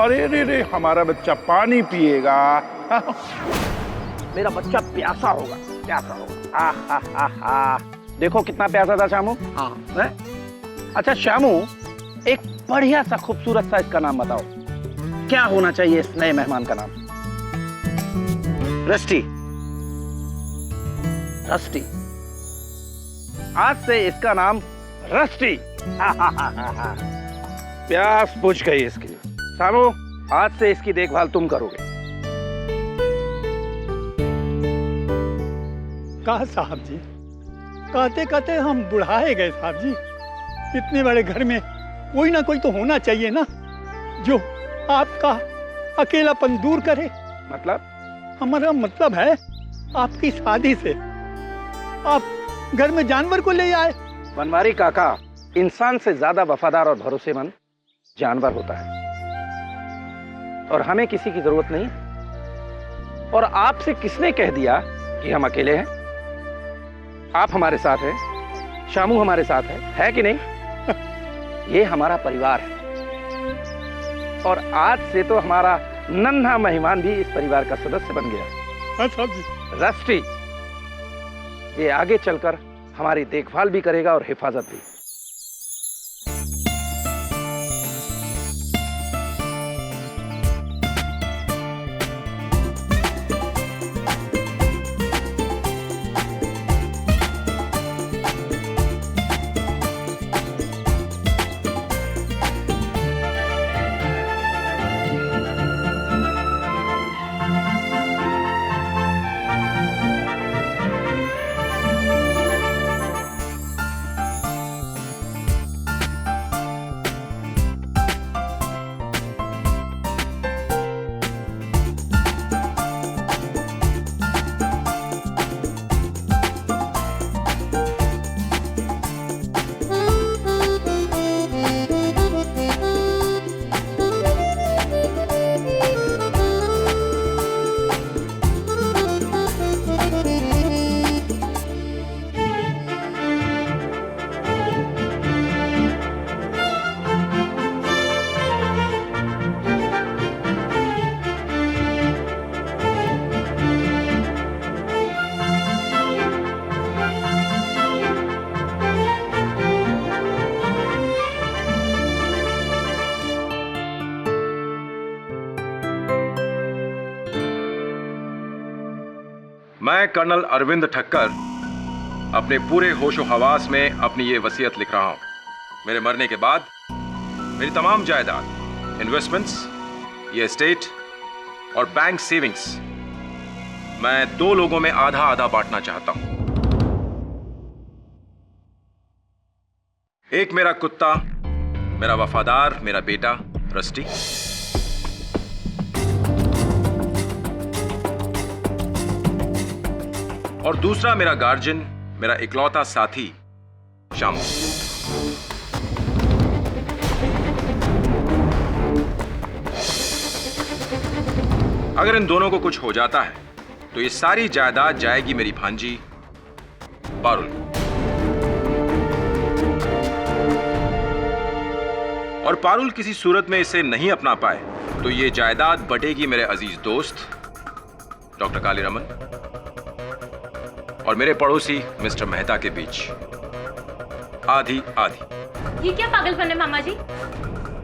अरे रे रे, हमारा बच्चा पानी पिएगा। मेरा बच्चा प्यासा होगा, प्यासा होगा। आहा, देखो कितना प्यासा था श्यामू। हाँ है? अच्छा श्यामू, एक बढ़िया सा खूबसूरत सा इसका नाम बताओ, क्या होना चाहिए इस नए मेहमान का नाम? रस्टी। रस्टी, आज से इसका नाम रस्टी। प्यास बुझ गई इसकी। श्यामू, आज से इसकी देखभाल तुम करोगे। कहा साहब जी, कहते कहते हम बुढ़ाए गए साहब जी। इतने बड़े घर में कोई ना कोई तो होना चाहिए ना, जो आपका अकेलापन दूर करे। मतलब? हमारा मतलब है, आपकी शादी से आप घर में जानवर को ले आए। बनवारी काका, इंसान से ज्यादा वफादार और भरोसेमंद जानवर होता है, और हमें किसी की जरूरत नहीं। और आपसे किसने कह दिया कि हम अकेले हैं? आप हमारे साथ हैं, श्यामू हमारे साथ है कि नहीं? ये हमारा परिवार है, और आज से तो हमारा नन्हा मेहमान भी इस परिवार का सदस्य बन गया। हाँ साहब जी। रस्टी, ये आगे चलकर हमारी देखभाल भी करेगा और हिफाजत भी। मैं कर्नल अरविंद ठक्कर अपने पूरे होशो हवास में अपनी ये वसीयत लिख रहा हूं। मेरे मरने के बाद मेरी तमाम जायदाद, इन्वेस्टमेंट्स, ये एस्टेट और बैंक सेविंग्स मैं 2 लोगों में आधा आधा बांटना चाहता हूं। एक मेरा कुत्ता, मेरा वफादार, मेरा बेटा रस्टी, और दूसरा मेरा गार्जियन, मेरा इकलौता साथी श्यामू। अगर इन दोनों को कुछ हो जाता है तो ये सारी जायदाद जाएगी मेरी भांजी पारुल, और पारुल किसी सूरत में इसे नहीं अपना पाए तो ये जायदाद बटेगी मेरे अजीज दोस्त डॉक्टर कालीरमन और मेरे पड़ोसी मिस्टर मेहता के बीच, आधी आधी। ये क्या पागलपन है मामा जी?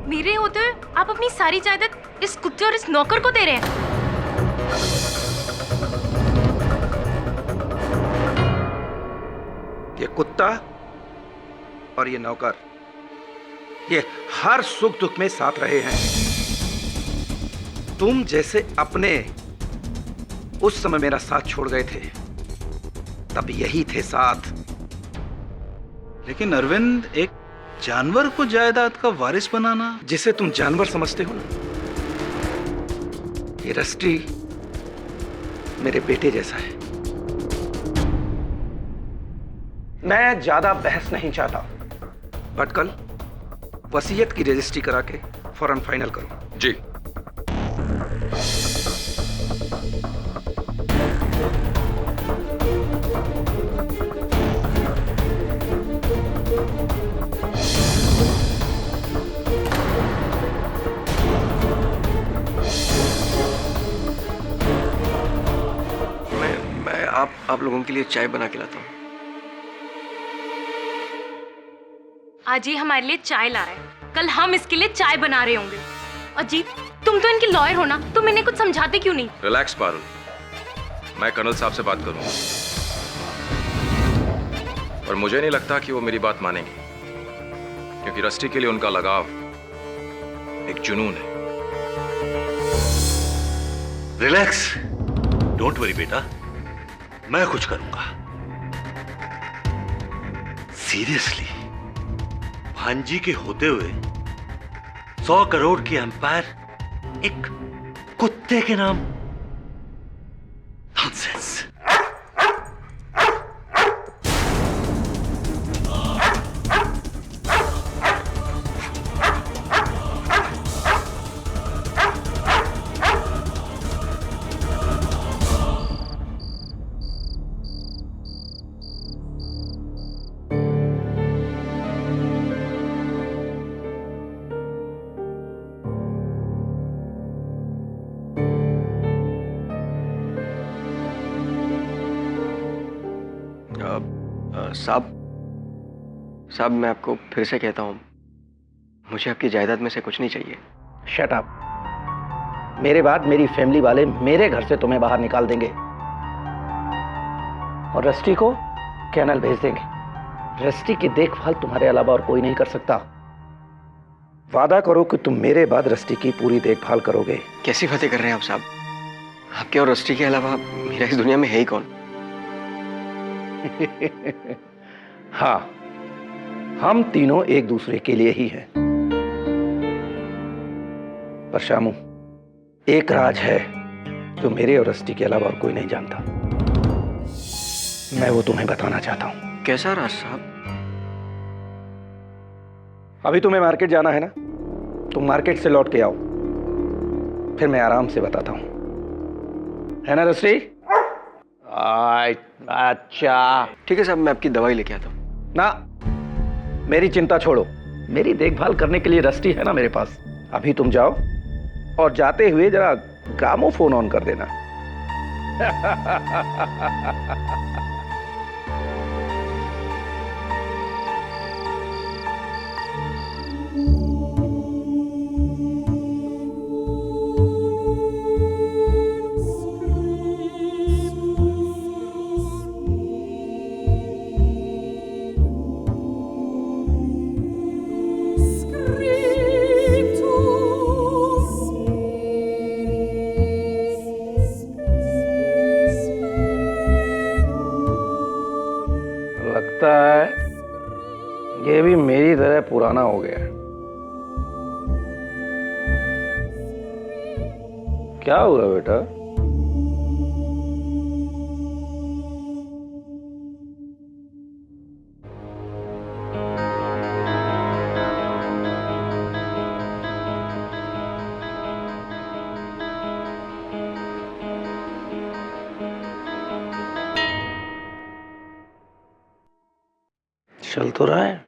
मेरे होते हुए आप अपनी सारी जायदाद इस कुत्ते और इस नौकर को दे रहे हैं। ये कुत्ता और ये नौकर, ये हर सुख दुख में साथ रहे हैं। तुम जैसे अपने उस समय मेरा साथ छोड़ गए थे, तब यही थे साथ। लेकिन अरविंद, एक जानवर को जायदाद का वारिस बनाना। जिसे तुम जानवर समझते हो ना, ये रस्टी मेरे बेटे जैसा है। मैं ज्यादा बहस नहीं चाहता, बट कल वसीयत की रजिस्ट्री करा के फौरन फाइनल करो। जी। आप लोगों के लिए चाय बना के लाता हूँ। आज ये हमारे लिए चाय ला रहा है, कल हम इसके लिए चाय बना रहे होंगे। अजीब, तुम तो इनके लॉयर हो ना, तुम इन्हें कुछ समझाते क्यों नहीं? रिलैक्स पारुल, मैं कर्नल साहब से बात करूंगा और मुझे नहीं लगता कि वो मेरी बात मानेंगे, क्योंकि रस्टी के लिए उनका लगाव एक जुनून है। रिलैक्स, डोंट वरी बेटा, मैं कुछ करूंगा। सीरियसली, भांजी के होते हुए 100 करोड़ की एम्पायर एक कुत्ते के नाम? नॉनसेंस। साहब मैं आपको फिर से कहता हूँ, मुझे आपकी जायदाद में से कुछ नहीं चाहिए। Shut up. मेरे बाद मेरी फैमिली वाले मेरे घर से तुम्हें बाहर निकाल देंगे और रस्टी को कैनल भेज देंगे। रस्टी की देखभाल तुम्हारे अलावा और कोई नहीं कर सकता। वादा करो कि तुम मेरे बाद रस्टी की पूरी देखभाल करोगे। कैसी बातें कर रहे हैं आप साहब? आपके और रस्टी के अलावा मेरा इस दुनिया में है ही कौन? हाँ, हम तीनों एक दूसरे के लिए ही हैं। पर शामू, एक राज है जो मेरे और रस्टी के अलावा और कोई नहीं जानता। मैं वो तुम्हें बताना चाहता हूं। कैसा राज साहब? अभी तुम्हें मार्केट जाना है ना, तुम मार्केट से लौट के आओ, फिर मैं आराम से बताता हूं, है ना रस्टी? अच्छा ठीक है साहब, मैं आपकी दवाई लेके आता हूँ। ना, मेरी चिंता छोड़ो, मेरी देखभाल करने के लिए रस्टी है ना मेरे पास। अभी तुम जाओ और जाते हुए जरा ग्रामोफोन ऑन कर देना। लगता है ये भी मेरी तरह पुराना हो गया है। क्या हुआ बेटा? चल तो रहा है।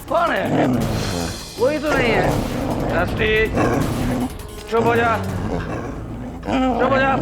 कौन है? कोई तो नहीं है। रस्टी, चुप हो जा, चुप हो जा।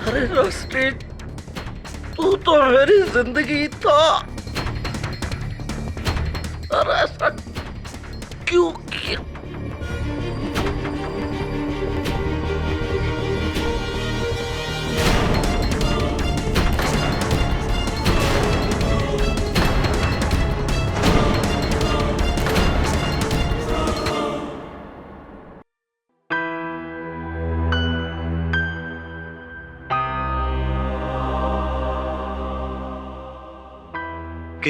अरे रस्टी, तू तो मेरी जिंदगी था। अरे ऐसा क्यों किया?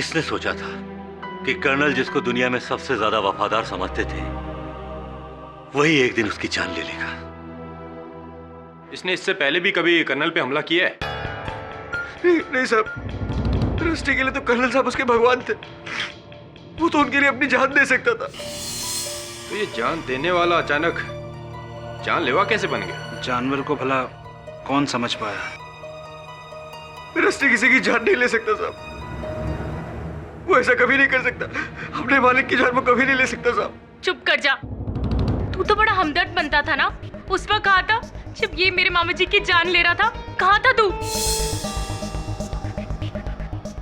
किसने सोचा था कि कर्नल जिसको दुनिया में सबसे ज्यादा वफादार समझते थे वही एक दिन उसकी जान ले लेगा। इसने इससे पहले भी कभी कर्नल पे हमला किया है? नहीं साहब, रस्टी के लिए तो कर्नल साहब उसके भगवान थे। वो तो उनके लिए अपनी जान दे सकता था। तो ये जान देने वाला अचानक जानलेवा कैसे बन गया? जानवर को भला कौन समझ पाया? रस्टी किसी की जान नहीं ले सकता साहब। वो ऐसा कभी नहीं कर सकता। अपने मालिक की जान वो कभी नहीं ले सकता साहब। चुप कर जा। तू तो बड़ा हमदर्द बनता था ना। उस वक्त कहा था जब ये मेरे मामा जी की जान ले रहा था। कहा था तू?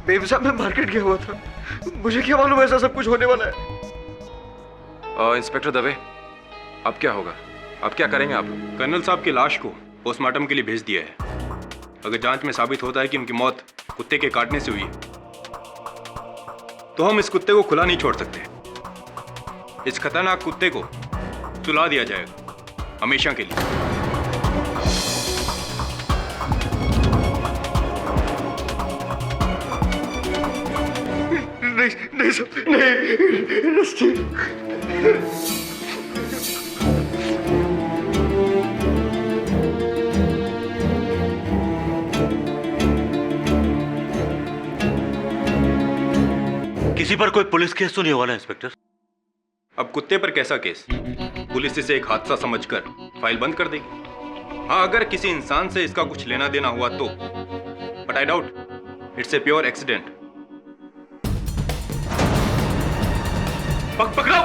बेब साहब, मैं मार्केट गया हुआ था। मुझे क्या मालूम ऐसा सब कुछ होने वाला है। इंस्पेक्टर दवे, अब क्या होगा? अब क्या करेंगे आप? कर्नल साहब की लाश को पोस्टमार्टम के लिए भेज दिया है। अगर जांच में साबित होता है कि उनकी मौत कुत्ते के काटने से हुई है तो हम इस कुत्ते को खुला नहीं छोड़ सकते। इस खतरनाक कुत्ते को सुला दिया जाएगा हमेशा के लिए। नहीं सब नहीं रस्टी। किसी पर कोई पुलिस केस तो नहीं हुआ ना इंस्पेक्टर? अब कुत्ते पर कैसा केस? पुलिस इसे एक हादसा समझकर फाइल बंद कर देगी। हाँ, अगर किसी इंसान से इसका कुछ लेना देना हुआ तो, but I doubt it's a pure accident. पकड़ो!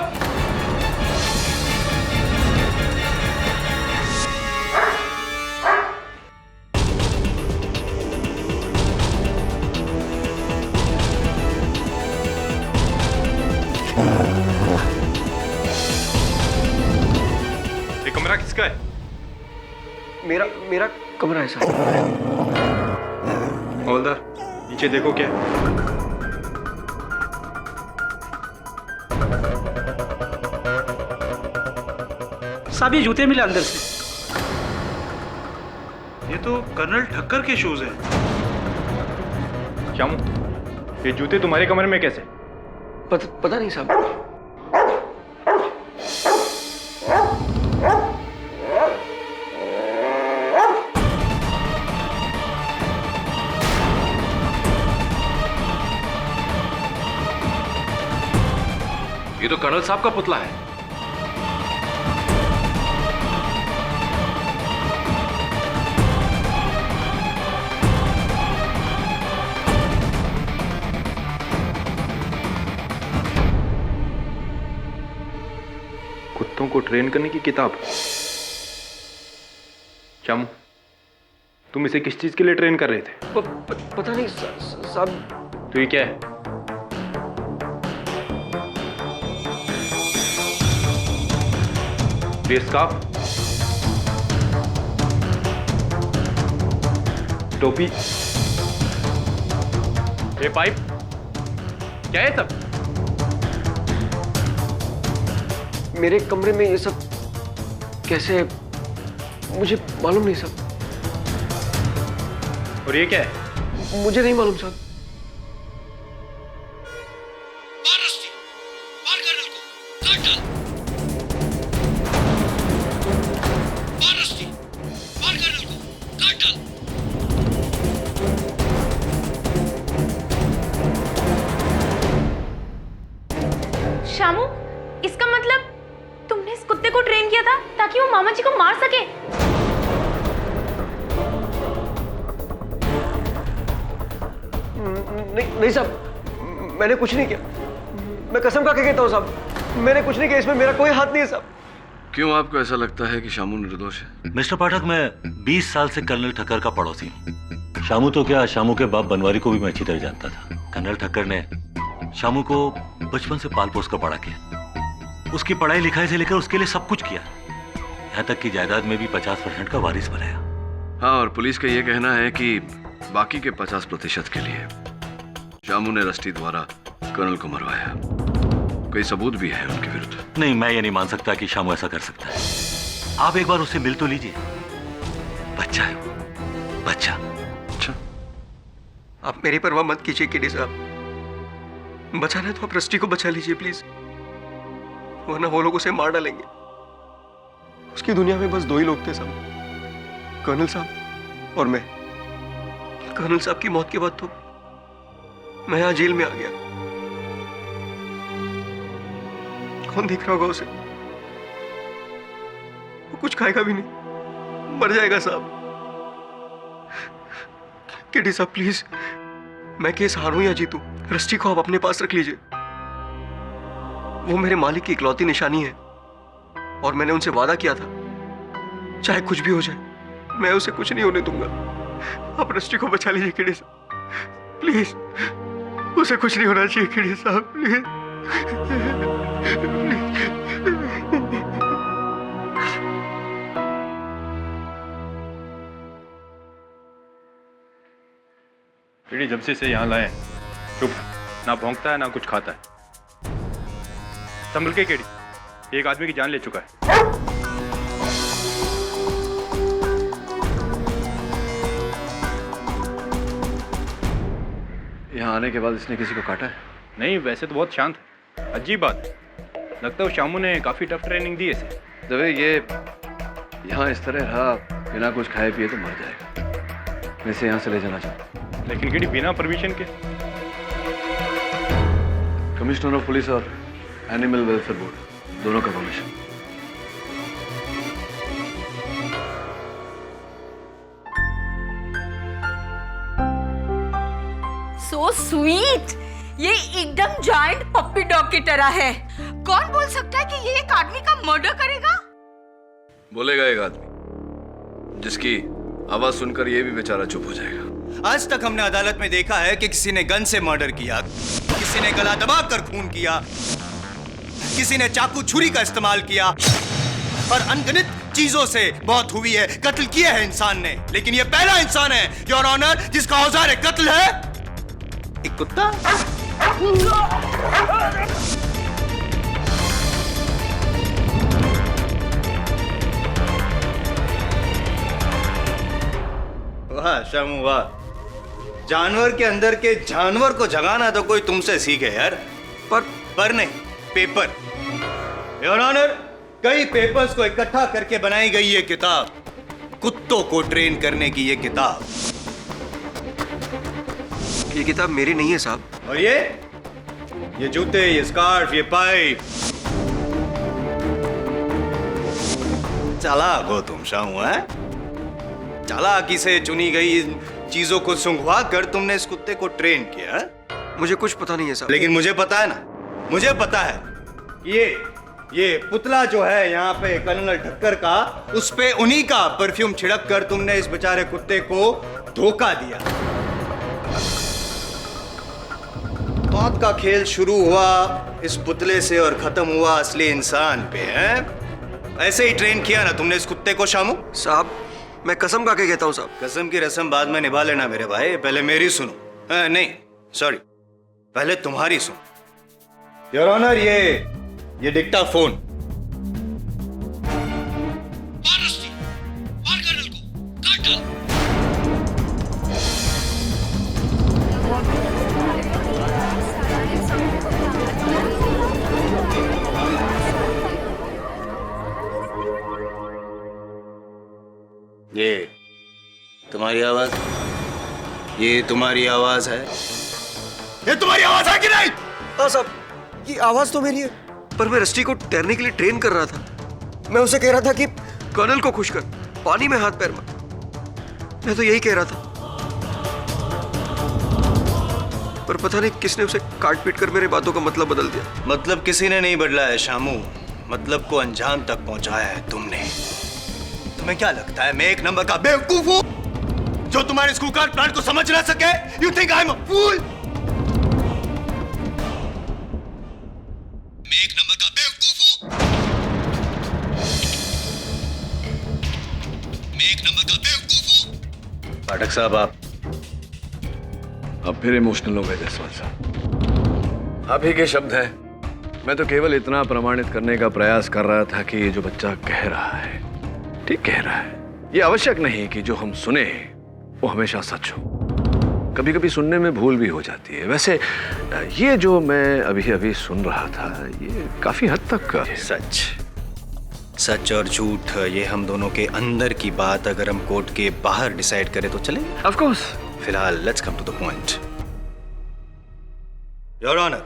ये कमरा किसका है? मेरा कमरा है साहब। हवलदार, नीचे देखो क्या है। साहब, ये जूते मिले अंदर से। ये तो कर्नल ठक्कर के शूज हैं। श्यामू, ये जूते तुम्हारे कमरे में कैसे? पता नहीं साहब। ये तो कर्नल साहब का पुतला है। कुत्तों को ट्रेन करने की किताब। श्यामू, तुम इसे किस चीज के लिए ट्रेन कर रहे थे? पता नहीं साहब। तो ये क्या है? ये स्कार्फ, टोपी, ये पाइप, क्या है सब? मेरे कमरे में ये सब कैसे? मुझे मालूम नहीं साहब। और ये क्या है? मुझे नहीं मालूम साहब। शामू, इसका मतलब तुमने इस कुत्ते को ट्रेन किया था ताकि वो मामा जी को मार सके? नहीं साहब, मैंने कुछ नहीं किया। मैं कसम खा के कहता हूँ साहब, मैंने कुछ नहीं किया। इसमें मेरा कोई हाथ नहीं है साहब। क्यों आपको ऐसा लगता है कि शामू निर्दोष है? मिस्टर पाठक, मैं 20 साल से कर्नल ठक्कर का पड़ोसी हूँ। शामू तो क्या, शामू के बाप बनवारी को भी मैं अच्छी तरह जानता था। कर्नल ठक्कर ने शामू को बचपन से पाल पोस कर बड़ा किया। उसकी पढ़ाई लिखाई से लेकर उसके लिए सब कुछ किया, यहाँ तक कि जायदाद में भी 50% का वारिस बनाया। हाँ, और पुलिस का यह कहना है कि बाकी के 50% के लिए शामू ने रस्टी द्वारा कर्नल को मरवाया। कोई सबूत भी है उनके विरुद्ध? नहीं, मैं ये नहीं मान सकता कि शामू ऐसा कर सकता है। आप एक बार उससे मिल तो लीजिए। बच्चा है वो, बच्चा। आप मेरी परवाह मत कीजिए केडी साहब। बचाना है तो आप रस्टी को बचा लीजिए प्लीज, वरना वो लोग उसे मार डालेंगे। उसकी दुनिया में बस दो ही लोग थे साहब, कर्नल साहब और मैं। कर्नल साहब की मौत के बाद तो मैं यहां जेल में आ गया। कौन देख रहा होगा उसे? वो कुछ खाएगा भी नहीं, मर जाएगा साहब। केडी साहब प्लीज, मैं केस हारूं या जीतूं, रस्टी को आप अपने पास रख लीजिए। वो मेरे मालिक की इकलौती निशानी है और मैंने उनसे वादा किया था चाहे कुछ भी हो जाए मैं उसे कुछ नहीं होने दूंगा। आप रस्टी को बचा लीजिए केडी साहब प्लीज, उसे कुछ नहीं होना चाहिए केडी साहब प्लीज। केडी जब से इसे यहाँ लाए चुप, ना भौंकता है ना कुछ खाता है। संभल के केडी, एक आदमी की जान ले चुका है। यहाँ आने के बाद इसने किसी को काटा है? नहीं, वैसे तो बहुत शांत है। अजीब बात है, लगता है शामू ने काफी टफ ट्रेनिंग दी है इसे। दबे ये यहाँ इस तरह रहा बिना कुछ खाए पिए तो मर जाएगा। मैं इसे यहाँ से ले जाना चाहता हूँ। लेकिन केडी बिना परमिशन के? कमिश्नर ऑफ पुलिस और एनिमल वेलफेयर बोर्ड दोनों का परमिशन। सो स्वीट, ये एकदम जायंट पप्पी डॉग की तरह है। कौन बोल सकता है कि ये एक आदमी का मर्डर करेगा? बोलेगा एक आदमी जिसकी आवाज सुनकर ये भी बेचारा चुप हो जाएगा। आज तक हमने अदालत में देखा है कि किसी ने गन से मर्डर किया, किसी ने गला दबाकर खून किया, किसी ने चाकू छुरी का इस्तेमाल किया और अनगिनत चीजों से मौत हुई है, कत्ल किया है इंसान ने। लेकिन ये पहला इंसान है योर ऑनर जिसका औजार कत्ल है एक कुत्ता। वाह शामू वाह, जानवर के अंदर के जानवर को जगाना तो कोई तुमसे सीखे यार। पर नहीं, पेपर। योर ऑनर, कई पेपर्स को इकट्ठा करके बनाई गई ये किताब, कुत्तों को ट्रेन करने की ये किताब। ये किताब मेरी नहीं है साहब। और ये जूते, ये स्कार्फ, ये पाइप। चालाक हो तुम शामू है? चालाकी से चुनी गई चीजों को सुंघवा कर तुमने इस कुत्ते को ट्रेन किया है? मुझे कुछ पता नहीं है साहब। लेकिन मुझे पता है ना, मुझे पता है। ये पुतला जो है यहाँ पे कर्नल ठक्कर का, उस पे उन्हीं का परफ्यूम छिड़क कर तुमने इस बेचारे कुत्ते को धोखा दिया। मौत का खेल शुरू हुआ इस पुतले से और खत्म हुआ असली इंसान पे है। ऐसे ही ट्रेन किया ना तुमने इस कुत्ते को शामू? साहब मैं कसम खा के कहता हूँ साहब। कसम की रस्म बाद में निभा लेना मेरे भाई, पहले मेरी सुनो। नहीं सॉरी, पहले तुम्हारी सुनो। योर ऑनर, ये डिक्टाफोन। ये तुम्हारी आवाज? ये तुम्हारी आवाज है? ये तुम्हारी आवाज है कि नहीं? हाँ साहब, ये आवाज तो मेरी है, पर मैं रस्टी को तैरने के लिए ट्रेन कर रहा था। मैं उसे कह रहा था कि कर्नल को खुश कर, पानी में हाथ पैर मार। मैं तो यही कह रहा था, पर पता नहीं किसने उसे काट पीट कर मेरे बातों का मतलब बदल दिया। मतलब किसी ने नहीं बदला है शामू, मतलब को अंजाम तक पहुंचाया है तुमने। तुम्हें क्या लगता है मैं एक नंबर का बेवकूफ हूं जो तुम्हारे स्कूल कार्ड प्लान को समझ ना सके? You think I am a fool? मैं एक नंबर का बेवकूफ हूं? मैं एक नंबर का बेवकूफ हूं? पाठक साहब, अब फिर इमोशनल हो गए जसवाल साहब। आप ही के शब्द हैं। मैं तो केवल इतना प्रमाणित करने का प्रयास कर रहा था कि ये जो बच्चा कह रहा है ठीक कह रहा है। ये आवश्यक नहीं कि जो हम सुने वो हमेशा सच हो। कभी कभी सुनने में भूल भी हो जाती है। वैसे ये जो मैं अभी अभी सुन रहा था ये काफी हद तक सच सच और झूठ ये हम दोनों के अंदर की बात अगर हम कोर्ट के बाहर डिसाइड करें तो चले। Of course. फिलहाल let's come to the point. Your honour,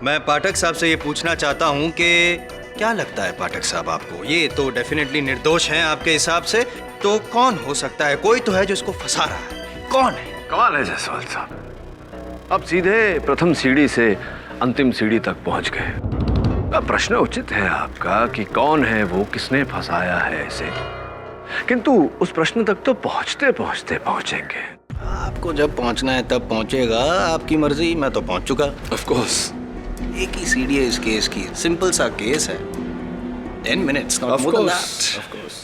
मैं पाठक साहब से ये पूछना चाहता हूं कि क्या लगता है पाठक साहब आपको, ये तो डेफिनेटली निर्दोष हैं आपके हिसाब से, तो कौन हो सकता है? कोई तो है जो इसको फंसा रहा है, कौन है? कमाल है जायसवाल साहब, अब सीधे प्रथम सीढ़ी से अंतिम सीढ़ी तक पहुंच गए। अब प्रश्न उचित है आपका कि कौन है वो, किसने फंसाया है इसे, किंतु उस प्रश्न तक तो पहुंचते पहुंचते पहुंचेंगे। आपको जब पहुंचना है तब पहुंचेगा, आपकी मर्जी, मैं तो पहुंच चुका। Of course. एक ही सीढ़ी है इस केस की, सिंपल सा केस है, 10 minutes, not more than that. Of course.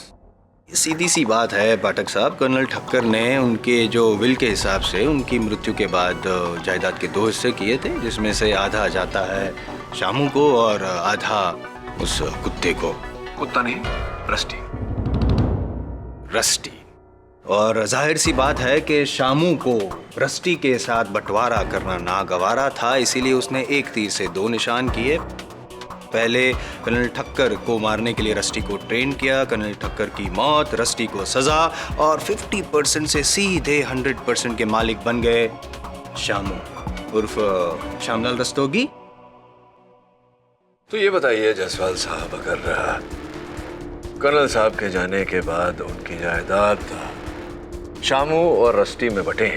सीधी सी बात है पाठक साहब, कर्नल ठक्कर ने उनके जो विल के हिसाब से उनकी मृत्यु के बाद जायदाद के 2 हिस्से किए थे, जिसमें से आधा जाता है शामू को और आधा उस कुत्ते को। कुत्ता नहीं, रस्टी। रस्टी। और जाहिर सी बात है कि शामू को रस्टी के साथ बंटवारा करना नागवारा था, इसीलिए उसने एक तीर से 2 निशान किए। पहले कर्नल ठक्कर को मारने के लिए रस्टी को ट्रेन किया, कर्नल ठक्कर की मौत, रस्टी को सजा, और 50% से सीधे 100% के मालिक बन गए शामू उर्फ श्यामलाल रस्तोगी। तो ये बताइए जायसवाल साहब, अगर कर्नल साहब के जाने के बाद उनकी जायदाद शामू और रस्टी में बटे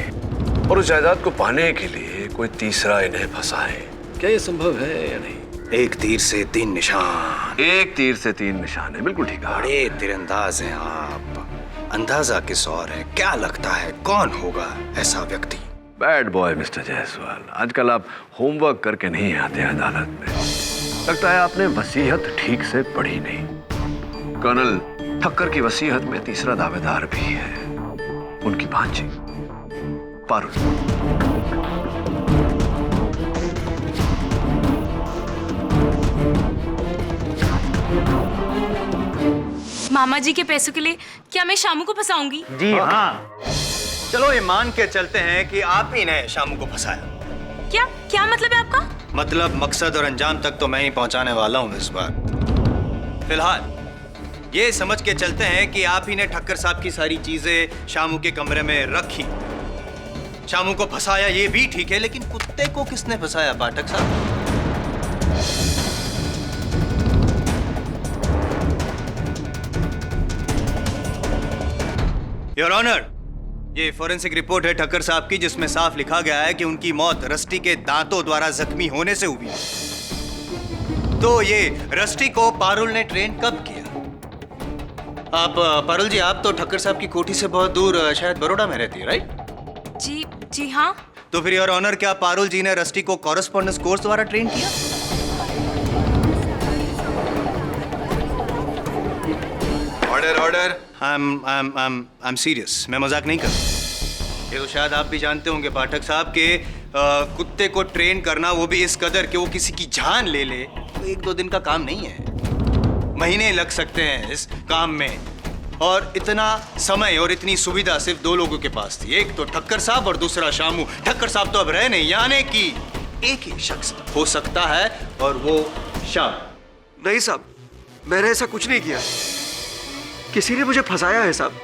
और उस जायदाद को पाने के लिए कोई तीसरा इन्हें फंसाए, क्या ये संभव है या नहीं? एक तीर से 3 निशान। एक तीर से 3 निशान है, बिल्कुल ठीक है। बड़े तीरंदाज हैं आप, अंदाजा किस और है? क्या लगता है कौन होगा ऐसा व्यक्ति? बैड बॉय मिस्टर जायसवाल, आजकल आप होमवर्क करके नहीं आते अदालत में। लगता है आपने वसीयत ठीक से पढ़ी नहीं। कर्नल ठक्कर की वसीयत में तीसरा दावेदार भी है, उनकी भांजी पारुल। मामा जी के पैसों के लिए क्या मैं शामू को फंसाऊंगी? जी हाँ। चलो ये मान के चलते हैं कि आप ही ने शामू को फंसाया। क्या क्या मतलब है आपका? मतलब मकसद और अंजाम तक तो मैं ही पहुंचाने वाला हूं इस बार। फिलहाल ये समझ के चलते हैं कि आप ही ने ठक्कर साहब की सारी चीजें शामू के कमरे में रखी, शामू को फंसाया, ये भी ठीक है, लेकिन कुत्ते को किसने फंसाया पाठक साहब? योर ऑनर, ये फॉरेंसिक रिपोर्ट है ठक्कर साहब की, जिसमें साफ लिखा गया है कि उनकी मौत रस्टी के दांतों द्वारा जख्मी होने से हुई। तो ये रस्टी को पारुल ने ट्रेन कब किया? आप पारुल जी, आप तो ठक्कर साहब की कोठी से बहुत दूर शायद बड़ौदा में रहती है, राइट? जी हाँ। तो फिर योर ऑनर, क्या पारुल जी ने रस्टी को कॉरेस्पॉन्डेंस कोर्स द्वारा ट्रेन किया? Order order. I am serious, मैं मजाक नहीं कर रहा। ये तो शायद आप भी जानते होंगे पाठक साहब के कुत्ते को ट्रेन करना, वो भी इस कदर कि वो किसी की जान ले ले, तो 1-2 दिन का काम नहीं है, महीने लग सकते हैं इस काम में। और इतना समय और इतनी सुविधा सिर्फ 2 लोगों के पास थी, एक तो ठक्कर साहब और दूसरा शामू। ठक्कर साहब तो अब रहे नहीं, यानी कि एक ही शख्स हो सकता है और वो शाम। नहीं साहब, मैंने ऐसा कुछ नहीं किया, किसी ने मुझे फंसाया है साहब।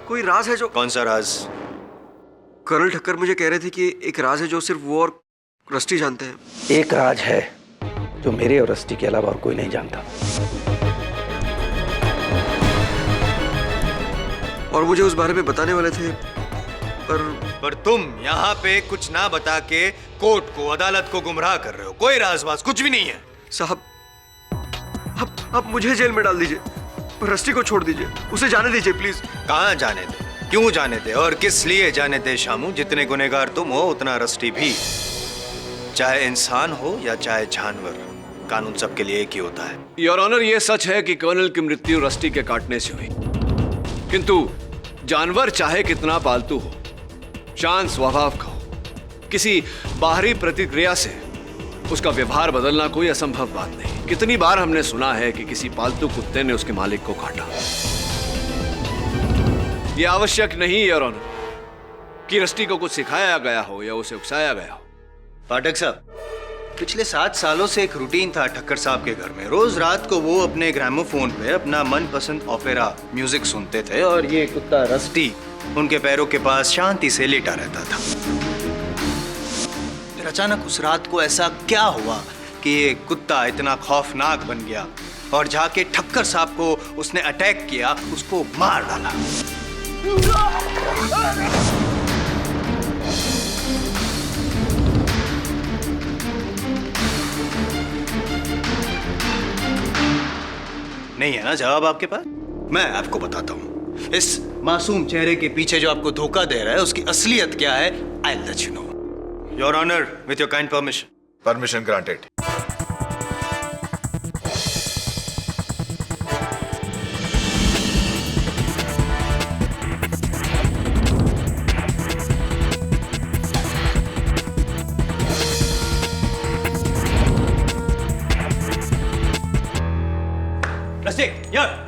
कोई राज है जो। कौन सा राज? कर्नल ठक्कर मुझे कह रहे थे कि एक राज है जो सिर्फ वो और रस्टी जानते हैं। एक राज है जो मेरे और रस्टी के अलावा और कोई नहीं जानता, और मुझे उस बारे में बताने वाले थे, पर तुम यहाँ पे कुछ ना बता के कोर्ट को, अदालत को गुमराह कर रहे हो। कोई राजबाज कुछ भी नहीं है साहब। अब मुझे जेल में डाल दीजिए, पर रस्टी को छोड़ दीजिए, उसे जाने दीजिए प्लीज। कहाँ जाने दे, क्यों जाने दे और किस लिए जाने दे शामू? जितने गुनहगार तुम हो उतना रस्टी भी, चाहे इंसान हो या चाहे जानवर, कानून सबके लिए एक ही होता है। योर ऑनर, ये सच है कि कर्नल की मृत्यु रस्टी के काटने से हुई, किंतु जानवर चाहे कितना पालतू हो, शांत स्वभाव का हो, किसी बाहरी प्रतिक्रिया से उसका व्यवहार बदलना कोई असंभव बात नहीं। कितनी बार हमने सुना है कि किसी पालतू कुत्ते ने उसके मालिक को काटा। यह आवश्यक नहीं योर ऑनर कि रस्टी को कुछ सिखाया गया हो या उसे उकसाया गया हो। पाठक साहब, पिछले 7 सालों से एक रूटीन था ठक्कर साहब के घर में। रोज रात को वो अपने ग्रामोफोन पे अपना मनपसंद ओपेरा म्यूजिक सुनते थे और ये कुत्ता रस्टी उनके पैरों के पास शांति से लेटा रहता था। फिर अचानक उस रात को ऐसा क्या हुआ कि ये कुत्ता इतना खौफनाक बन गया और जाके ठक्कर साहब को उसने अटैक किया, उसको मार डाला। नहीं है ना जवाब आपके पास? मैं आपको बताता हूं। इस मासूम चेहरे के पीछे जो आपको धोखा दे रहा है उसकी असलियत क्या है, I will let you know. Your honour, with your kind permission. Permission granted.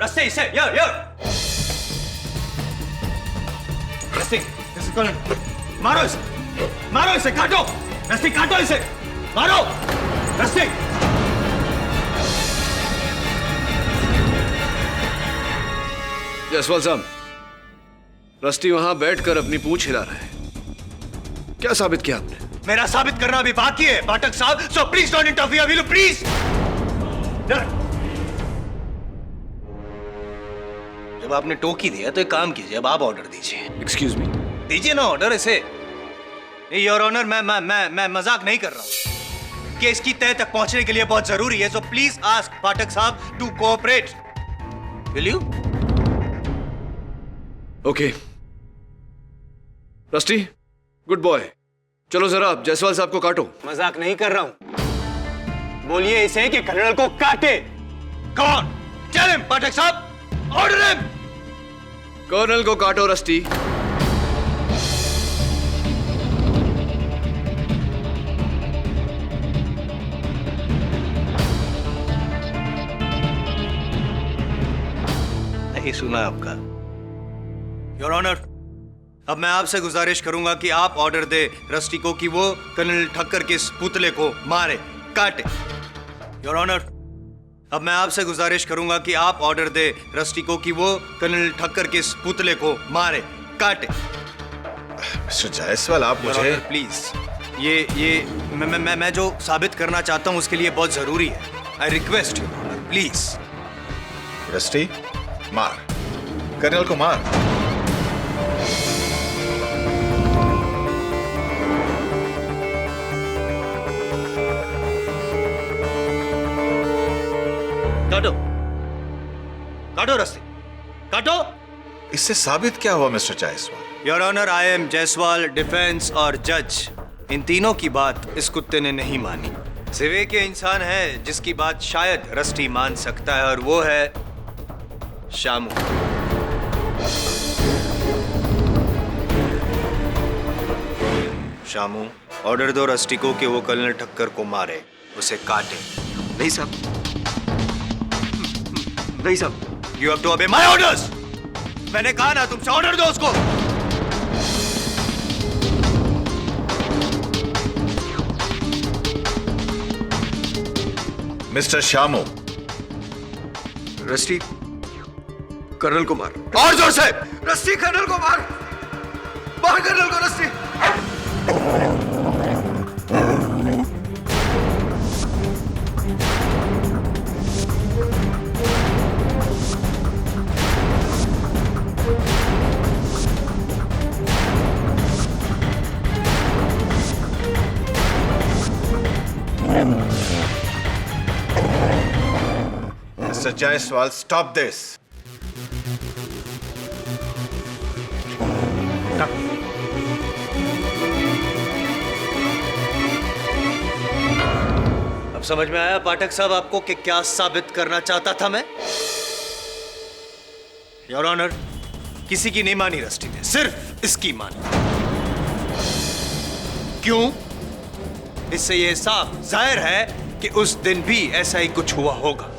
रस्सी से रस्सी, मारो इसे, काटो रस्सी, काटो इसे, मारो रस्सी। जयसवाल साहब, रस्टी वहां बैठकर अपनी पूंछ हिला रहा है, क्या साबित किया आपने? मेरा साबित करना अभी बाकी है पाठक साहब, so please don't interfere, will you please? जब आपने टोकी दिया तो एक काम कीजिए, अब आप ऑर्डर दीजिए। Excuse me? दीजिए ना ऑर्डर इसे। योर ऑनर, मैं मजाक नहीं कर रहा हूं कि इसकी तय तक पहुंचने के लिए बहुत जरूरी है, सो प्लीज आस्क पाठक साहब to cooperate, will you? Okay Rusty, good boy, चलो जरा आप जायसवाल साहब को काटो। मजाक नहीं कर रहा हूं, बोलिए इसे कि कर्नल को काटे। कौन? टेल हिम पाठक साहब, ऑर्डर हिम। कर्नल को काटो रस्टी। नहीं सुना आपका योर ऑनर। अब मैं आपसे गुजारिश करूंगा कि आप ऑर्डर दे रस्टी को कि वो कर्नल ठक्कर के इस पुतले को मारे, काटे। योर ऑनर, अब मैं आपसे गुजारिश करूंगा कि आप ऑर्डर दे रस्टी को कि वो कर्नल ठक्कर के इस पुतले को मारे, काटे। मिस्टर जायसवाल, आप मुझे प्लीज, ये मैं जो साबित करना चाहता हूं उसके लिए बहुत जरूरी है। I request you honour, please. Rusty, मार, कर्नल को मार। काटो, काटो रस्सी, काटो। इससे साबित क्या हुआ mister Jaiswal? Your honour, I am Jaiswal, defence और जज, इन तीनों की बात इस कुत्ते ने नहीं मानी। सिवे के इंसान है जिसकी बात शायद रस्टी मान सकता है और वो है शामू। शामू, ऑर्डर दो रस्टी को कि वो कर्नल ठक्कर को मारे, उसे काटे। नहीं साहब, नहीं साहब। You have to obey my orders. मैंने कहा ना तुमसे, ऑर्डर दो उसको। मिस्टर शामू, रस्टी कर्नल को मार। और जोर से। रस्टी कर्नल को मार, मार कर्नल को rusty. Mr. Jaiswal, stop this. अब समझ में आया पाठक साहब आपको कि क्या साबित करना चाहता था मैं? योर ऑनर, किसी की नहीं मानी रस्टी ने, सिर्फ इसकी मानी। क्यों? इससे यह साफ जाहिर है कि उस दिन भी ऐसा ही कुछ हुआ होगा।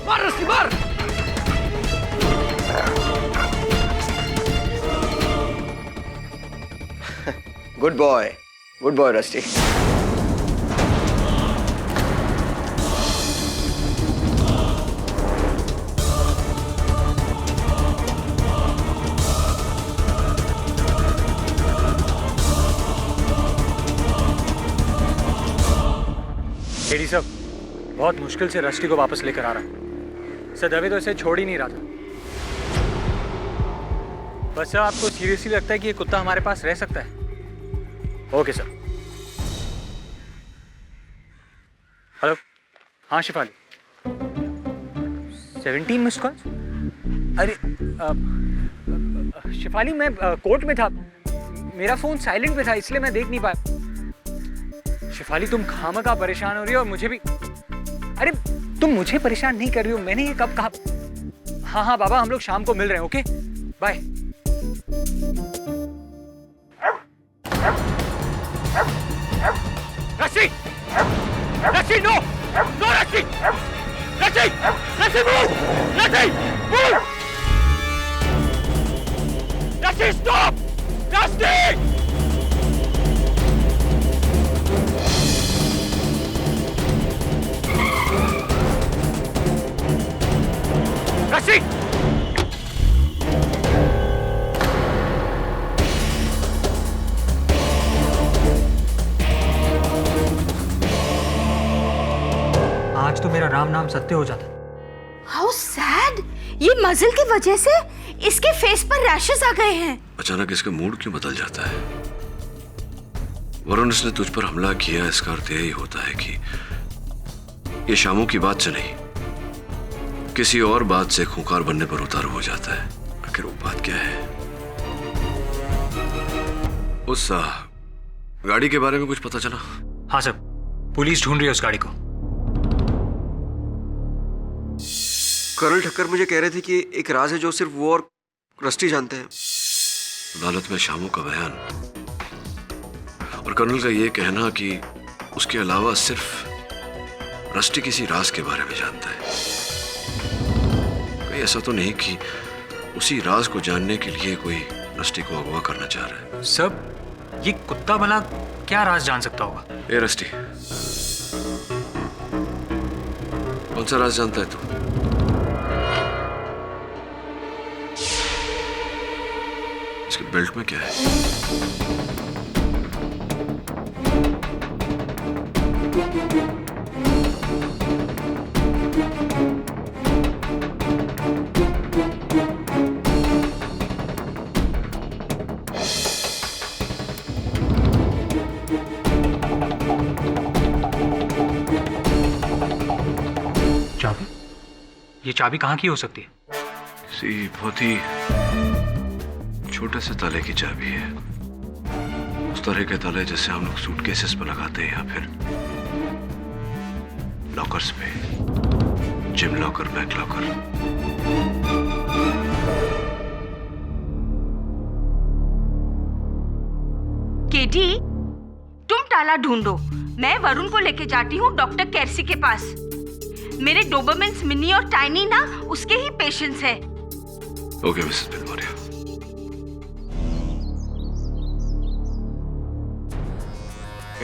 मार रस्सी मार। Good boy rusty. एडी साहब, बहुत मुश्किल से रस्टी को वापस लेकर आ रहा हूँ। सर दवे तो इसे छोड़ ही नहीं रहा था। बस सर, आपको सीरियसली लगता है कि ये कुत्ता हमारे पास रह सकता है? Okay sir. हेलो, हाँ शिफाली, 17 मिस्ड कॉल्स? अरे शिफाली, मैं कोर्ट में था, मेरा फोन साइलेंट पे था, इसलिए मैं देख नहीं पाया। शिफाली, तुम खामखा परेशान हो रही हो और मुझे भी। अरे तुम मुझे परेशान नहीं कर रही हो, मैंने ये कब कहा? हाँ हाँ बाबा, हम लोग शाम को मिल रहे हैं। Okay bye. रस्सी रस्सी, नो नो रस्सी रस्सी रस्सी, मूव रस्सी मूव रस्सी, स्टॉप रस्सी। रस्सी आज तो मेरा राम नाम सत्य हो जाता। How sad. ये मजल की वजह से इसके फेस पर रैशेस आ गए हैं। अचानक इसका मूड क्यों बदल जाता है? वरुण, इसने तुझ पर हमला किया, इसका अर्थ यही होता है कि ये शामू की बात से नहीं, किसी और बात से खूंखार बनने पर उतारू हो जाता है। आखिर वो बात क्या है? उस गाड़ी के बारे में कुछ पता चला? हाँ सर, पुलिस ढूंढ रही है उस गाड़ी को। कर्नल ठक्कर मुझे कह रहे थे कि एक राज है जो सिर्फ वो और रस्टी जानते हैं। अदालत में शामू का बयान और कर्नल का ये कहना कि उसके अलावा सिर्फ रस्टी किसी राज के बारे में जानता है। कहीं ऐसा तो नहीं कि उसी राज को जानने के लिए कोई रस्टी को अगवा करना चाह रहा है? सब ये कुत्ता भला क्या राज जान सकता होगा? ए रस्टी, कौन सा राज जानता है तू? इसके बेल्ट में क्या है? चाबी? ये चाबी कहाँ की हो सकती है? किसी बहुत ही छोटे से ताले की चाबी है। उस तरह के ताले जैसे हम लोग सूटकेसेस पर लगाते हैं या फिर लॉकर्स पे, जिम लॉकर, बैंक लॉकर। केटी, तुम ताला ढूंढो, मैं वरुण को लेके जाती हूँ डॉक्टर कैरसी के पास। मेरे डोबरमेंस मिनी और टाइनी ना उसके ही पेशेंट्स हैं। Okay Mrs Bilimoria.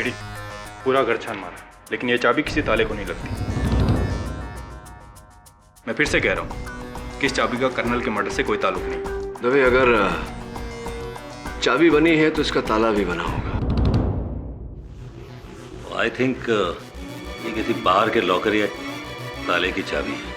एडी, पूरा घर छान मारा, लेकिन ये चाबी किसी ताले को नहीं लगती। मैं फिर से कह रहा हूँ कि इस चाबी का कर्नल के मर्डर से कोई ताल्लुक नहीं। दबे, अगर चाबी बनी है तो इसका ताला भी बना होगा। आई थिंक ये किसी बाहर के लॉकर या ताले की चाबी है।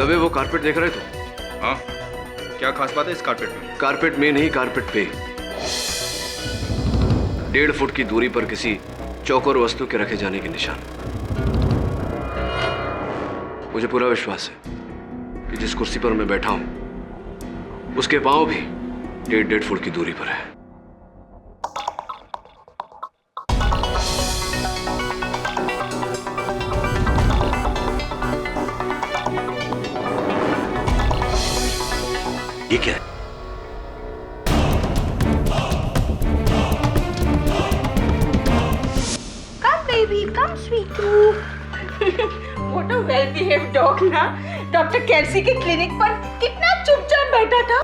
दबे वो कारपेट देख रहे थे? हाँ, क्या खास बात है इस कारपेट में? कारपेट में नहीं, कारपेट पे 1.5 फुट की दूरी पर किसी चौकोर वस्तु के रखे जाने के निशान। मुझे पूरा विश्वास है कि जिस कुर्सी पर मैं बैठा हूं उसके पांव भी 1.5 फुट की दूरी पर है। ये क्या है? Come baby, come sweetu. What a well-behaved dog ना। डॉक्टर कैसी के क्लिनिक पर कितना चुपचाप बैठा था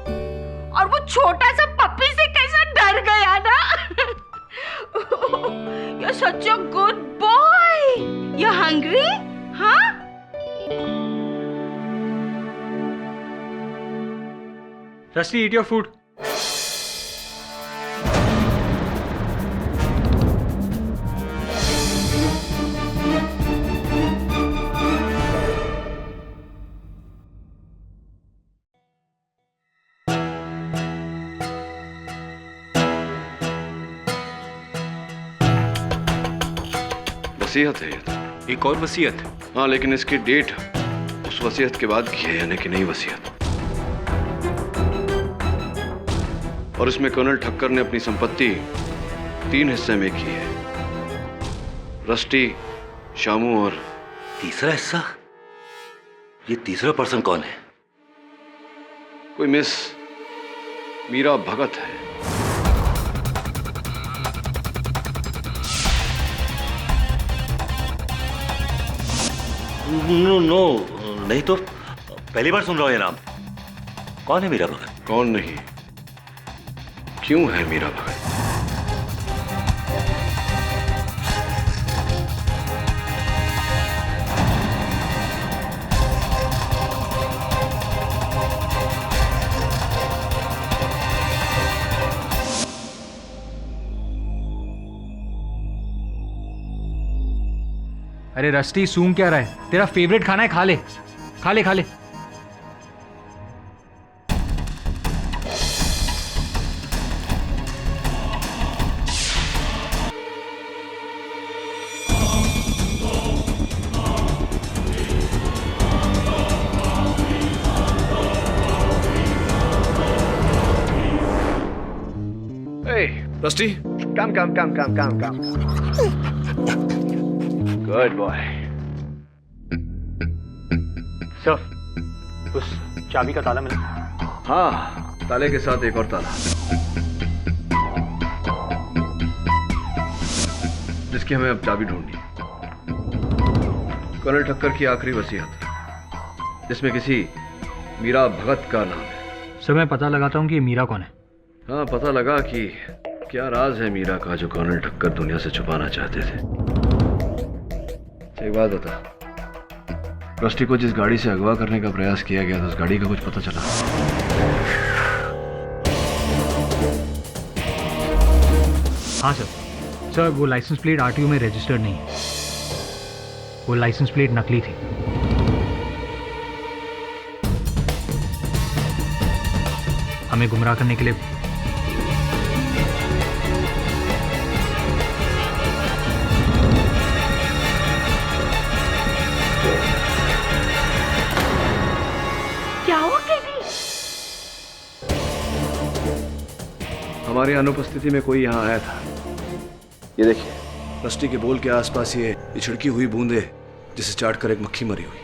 और वो छोटा सा पप्पी से कैसा डर गया ना। You're such a good boy. You're hungry? हाँ? Rusty, eat your food. वसीयत है ये तो। एक और वसीयत? हाँ, लेकिन इसकी डेट उस वसीयत के बाद की है, यानी कि नई वसीयत। और इसमें कर्नल ठक्कर ने अपनी संपत्ति 3 हिस्से में की है। रस्टी, शामू और तीसरा हिस्सा? ये तीसरा पर्सन कौन है? कोई मिस मीरा भगत है। नो, नहीं तो पहली बार सुन रहा हूं ये नाम। कौन है मीरा भगत? कौन नहीं, क्यों है मीरा भगत? अरे रस्टी, सूंघ क्या रहा है? तेरा फेवरेट खाना है, खा ले खा ले खा ले। Rusty, Come. Good boy. Sir, उस चाबी का ताला मिला? हाँ, ताले के साथ एक और ताला जिसकी हमें अब चाबी ढूंढनी है। कर्नल ठक्कर की आखिरी वसीयत जिसमें किसी मीरा भगत का नाम है। सर, मैं पता लगाता हूँ कि ये मीरा कौन है। हाँ, पता लगा कि क्या राज है मीरा का जो कर्नल ठक्कर दुनिया से छुपाना चाहते थे। एक बात बता, रस्टी को जिस गाड़ी से अगवा करने का प्रयास किया गया था उस गाड़ी का कुछ पता चला? हाँ सर, वो लाइसेंस प्लेट आरटीओ में रजिस्टर्ड नहीं है। वो लाइसेंस प्लेट नकली थी। हमें गुमराह करने के लिए हमारी अनुपस्थिति में कोई यहाँ आया था। ये देखिए, रस्टी के बोल के आसपास ये छिड़की हुई बूंदे जिसे चाट कर एक मक्खी मरी हुई।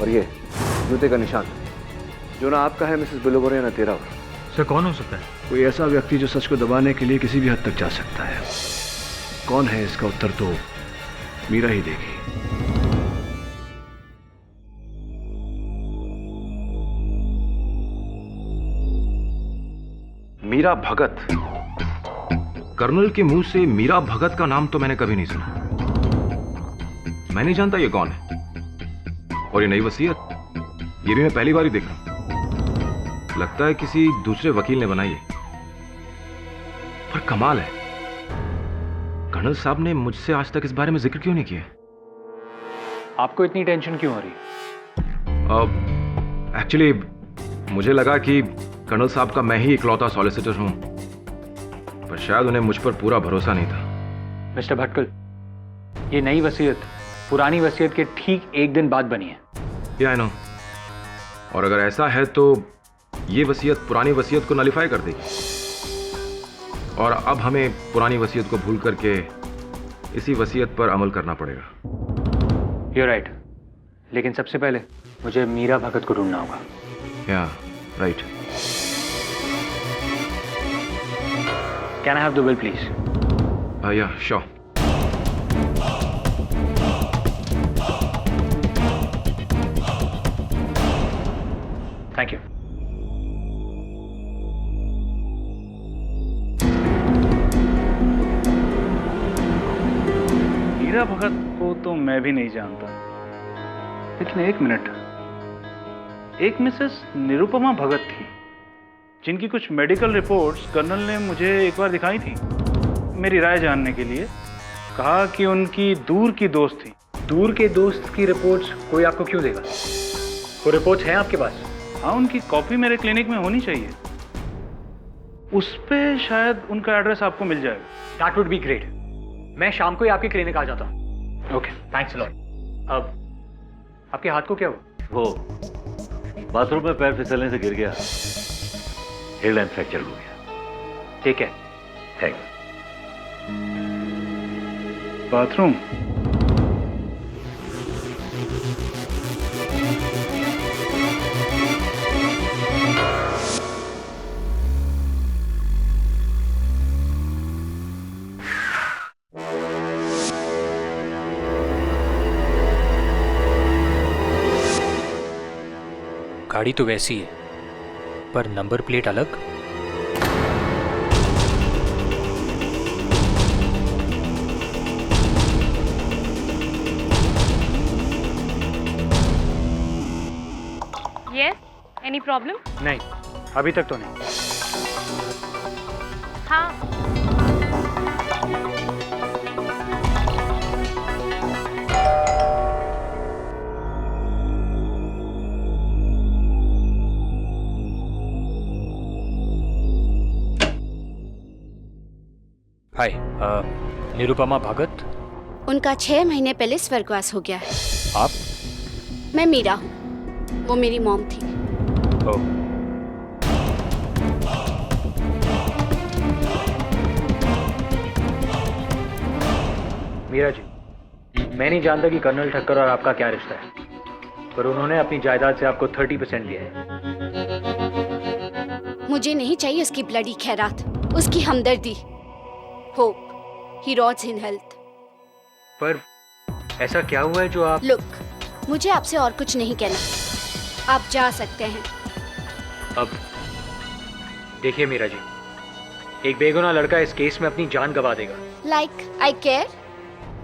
और ये जूते का निशान जो ना आपका है मिसेस बिलोबोरे, ना तेरा। सर, कौन हो सकता है? कोई ऐसा व्यक्ति जो सच को दबाने के लिए किसी भी हद तक जा सकता है। कौन है, इसका उत्तर तो मीरा ही देगी। मीरा भगत? कर्नल के मुंह से मीरा भगत का नाम तो मैंने कभी नहीं सुना। मैं नहीं जानता ये कौन है। और ये नई वसीयत, ये भी मैं पहली बार ही देख रहा हूं। लगता है किसी दूसरे वकील ने बनाई है। पर कमाल है, कर्नल साहब ने मुझसे आज तक इस बारे में जिक्र क्यों नहीं किया? आपको इतनी टेंशन क्यों हो रही है? एक्चुअली मुझे लगा कि कर्नल साहब का मैं ही इकलौता सॉलिसिटर हूं, पर शायद उन्हें मुझ पर पूरा भरोसा नहीं था। मिस्टर भटकल, ये नई वसीयत पुरानी वसीयत के ठीक एक दिन बाद बनी है। या आई नो। और अगर ऐसा है तो ये वसीयत पुरानी वसीयत को नलिफाई कर देगी, और अब हमें पुरानी वसीयत को भूल करके इसी वसीयत पर अमल करना पड़ेगा। You're right. लेकिन सबसे पहले मुझे मीरा भगत को ढूंढना होगा। या right. Can I have the will, please? या श्योर। Thank you. मीरा भगत को तो मैं भी नहीं जानता, लेकिन एक मिनट, एक मिसेस निरुपमा भगत थी जिनकी कुछ मेडिकल रिपोर्ट्स कर्नल ने मुझे एक बार दिखाई थी मेरी राय जानने के लिए। कहा कि उनकी दूर की दोस्त थी। दूर के दोस्त की रिपोर्ट्स कोई आपको क्यों देगा? वो रिपोर्ट्स हैं आपके पास? हाँ, उनकी कॉपी मेरे क्लिनिक में होनी चाहिए। उस पे शायद उनका एड्रेस आपको मिल जाएगा। That would be great. मैं शाम को ही आपके क्लिनिक आ जाता हूँ। Okay, thanks a lot. अब आपके हाथ को क्या हुआ? वो बाथरूम में पैर फिसलने से गिर गया, हेयर लाइन फ्रैक्चर हो गया। ठीक है, थैंक्स। बाथरूम? गाड़ी तो वैसी है, पर नंबर प्लेट अलग। Yes? Any problem? नहीं, अभी तक तो नहीं। हाँ। हाय, निरुपमा भगत। उनका 6 महीने पहले स्वर्गवास हो गया है। आप? मैं मीरा हूँ, वो मेरी मॉम थी। ओह। मीरा जी, मैं नहीं जानता कि कर्नल ठक्कर और आपका क्या रिश्ता है, पर उन्होंने अपनी जायदाद से आपको 30% दिया है। मुझे नहीं चाहिए उसकी ब्लडी खैरात, उसकी हमदर्दी। Hope he rots in health. पर ऐसा क्या हुआ है जो आप? लुक, मुझे आपसे और कुछ नहीं कहना, आप जा सकते हैं। अब देखिए मीरा जी, एक बेगुनाह लड़का इस केस में अपनी जान गंवा देगा। लाइक आई केयर,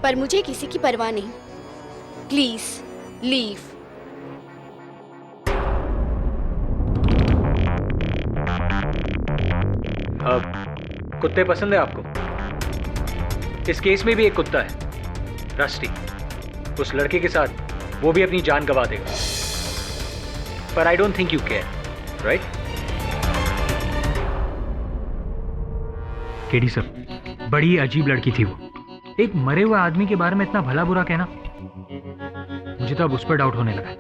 पर मुझे किसी की परवाह नहीं। Please leave. अब कुत्ते पसंद है आपको? इस केस में भी एक कुत्ता है, रस्टी। उस लड़के के साथ वो भी अपनी जान गंवा देगा, पर I don't think you care, right? KD sir, बड़ी अजीब लड़की थी वो। एक मरे हुए आदमी के बारे में इतना भला बुरा कहना, मुझे तो अब उस पर डाउट होने लगा।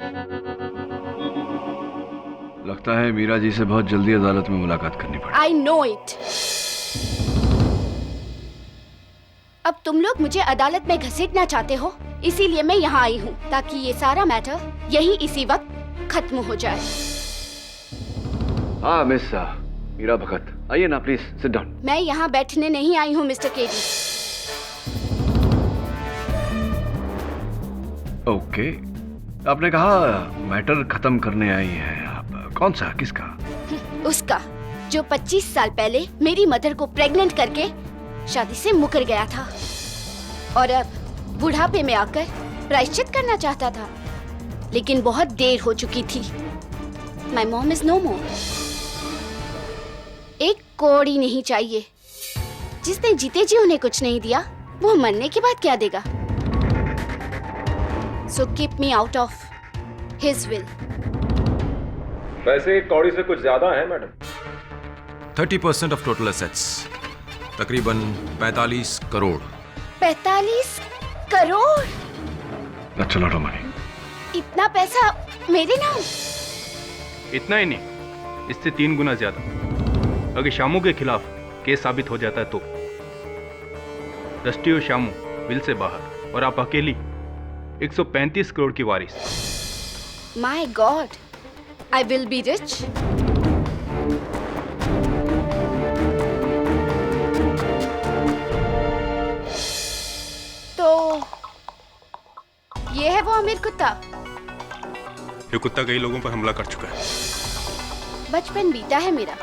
लगता है मीरा जी से बहुत जल्दी अदालत में मुलाकात करनी पड़ेगी। I know it. अब तुम लोग मुझे अदालत में घसीटना चाहते हो, इसीलिए मैं यहाँ आई हूँ, ताकि ये सारा मैटर यही इसी वक्त खत्म हो जाए। हाँ मिस मीरा भगत, आइए ना प्लीज, सिट डाउन। मैं यहाँ बैठने नहीं आई हूँ मिस्टर केडी। ओके, आपने कहा मैटर खत्म करने आई है आप। कौन सा, किसका? उसका जो 25 साल पहले मेरी मदर को प्रेग्नेंट करके शादी से मुकर गया था, और अब बुढ़ापे में आकर प्रायश्चित करना चाहता था, लेकिन बहुत देर हो चुकी थी। माय मॉम इज नो मोर। एक कौड़ी नहीं चाहिए। जिसने जीते जी उन्हें कुछ नहीं दिया, वो मरने के बाद क्या देगा? So keep me out of his will. वैसे कौड़ी से कुछ ज्यादा है मैडम। 30% ऑफ टोटल एसेट्स, तकरीबन 45 crore. 45 crore? That's a lot of money. इतना पैसा मेरे नाम? इतना ही नहीं, इससे 3 गुना ज्यादा। अगर शामू के खिलाफ केस साबित हो जाता है तो रस्टी और शामू बिल से बाहर और आप अकेली 135 करोड़ की वारिस। My God, I will be rich. तो ये है वो अमीर कुत्ता? ये कुत्ता कई लोगों पर हमला कर चुका है। बचपन बीता है मेरा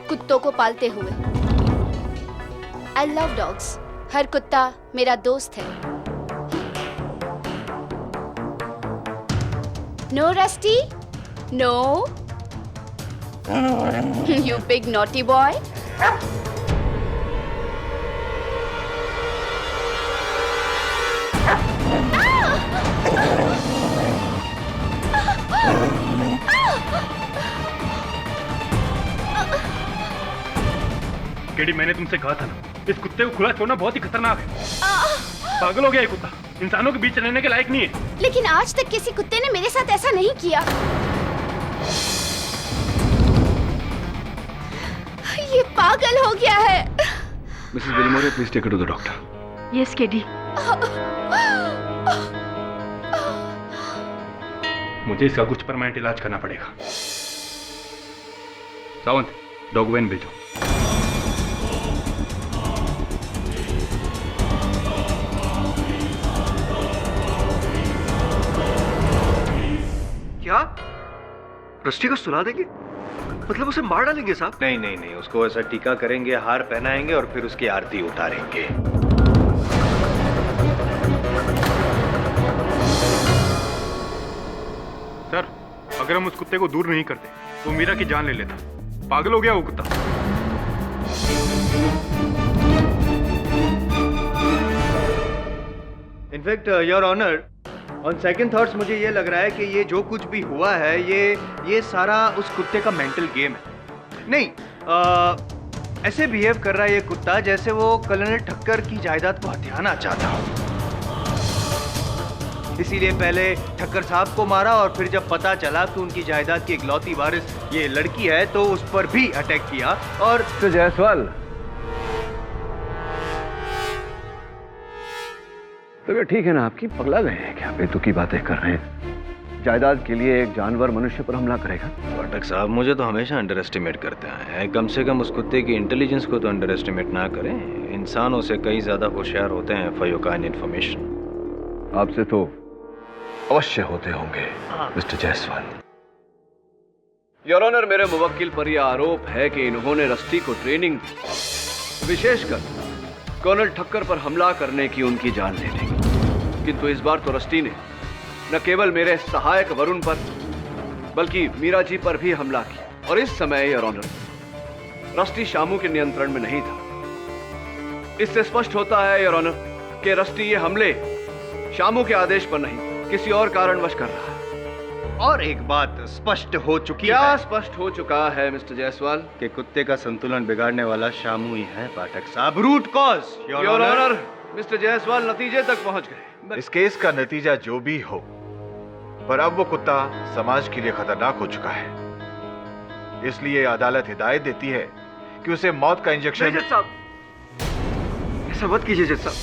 कुत्तों को पालते हुए। I love dogs. हर कुत्ता मेरा दोस्त है। No, Rusty? No? You big naughty boy? KD, मैंने तुमसे कहा था ना, इस कुत्ते को खुला छोड़ना बहुत ही खतरनाक है। पागल हो गया ये कुत्ता, इंसानों के बीच रहने के लायक नहीं है। लेकिन आज तक किसी कुत्ते ने मेरे साथ ऐसा नहीं किया। ये पागल हो गया है। Mrs Bilmore, please take it to the doctor. Yes KD. मुझे इसका कुछ परमानेंट इलाज करना पड़ेगा। सावंत, डॉग वैन भेजो। क्या रस्टी को सुला देंगे? मतलब उसे मार डालेंगे साहब? नहीं नहीं नहीं, उसको ऐसा टीका करेंगे, हार पहनाएंगे और फिर उसकी आरती उतारेंगे। सर, अगर हम उस कुत्ते को दूर नहीं करते तो मीरा की जान ले लेता। पागल हो गया वो कुत्ता। In fact your honour, on second thoughts मुझे ये लग रहा है कि ये जो कुछ भी हुआ है ये सारा उस कुत्ते का मेंटल गेम है। नहीं, ऐसे बिहेव कर रहा है ये कुत्ता जैसे वो कर्नल ठक्कर की जायदाद को हथियाना चाहता हो। इसीलिए पहले ठक्कर साहब को मारा और फिर जब पता चला कि उनकी जायदाद की इकलौती वारिस ये लड़की है तो उस पर भी अटैक किया। और तो जायसवाल, तो ठीक है ना, आपकी पगला गए हैं क्या? बेतुकी बातें कर रहे हैं। जायदाद के लिए एक जानवर मनुष्य पर हमला करेगा? पाठक साहब, मुझे तो हमेशा अंडर एस्टिमेट करते हैं। कम से कम उस कुत्ते की इंटेलिजेंस को तो अंडर एस्टिमेट ना करें। इंसानों से कई ज्यादा होशियार होते हैं फॉर योर काइंड इंफॉर्मेशन। आपसे तो अवश्य होते होंगे मिस्टर जायसवाल। योर ऑनर, मेरे मुवक्किल पर यह आरोप है कि इन्होंने रस्टी को ट्रेनिंग दी, विशेषकर कर्नल ठक्कर पर हमला करने की उनकी जान लेने की। किंतु इस बार तो रस्टी ने न केवल मेरे सहायक वरुण पर बल्कि मीरा जी पर भी हमला किया। और इस समय योर ऑनर, रस्टी शामू के नियंत्रण में नहीं था। इससे स्पष्ट होता है योर ऑनर कि रस्टी ये हमले शामू के आदेश पर नहीं, किसी और कारणवश कर रहा है। और एक बात स्पष्ट हो चुकी है। क्या स्पष्ट हो चुका है मिस्टर जायसवाल? कि कुत्ते का संतुलन बिगाड़ने वाला शामू ही है पाठक साहब। Root cause your honour. Mister Jaiswal नतीजे तक पहुंच गए। इस केस का नतीजा जो भी हो, पर अब वो कुत्ता समाज के लिए खतरनाक हो चुका है। इसलिए अदालत हिदायत देती है कि उसे मौत का इंजेक्शन। जज साहब, ऐसा मत कीजिए जज साहब।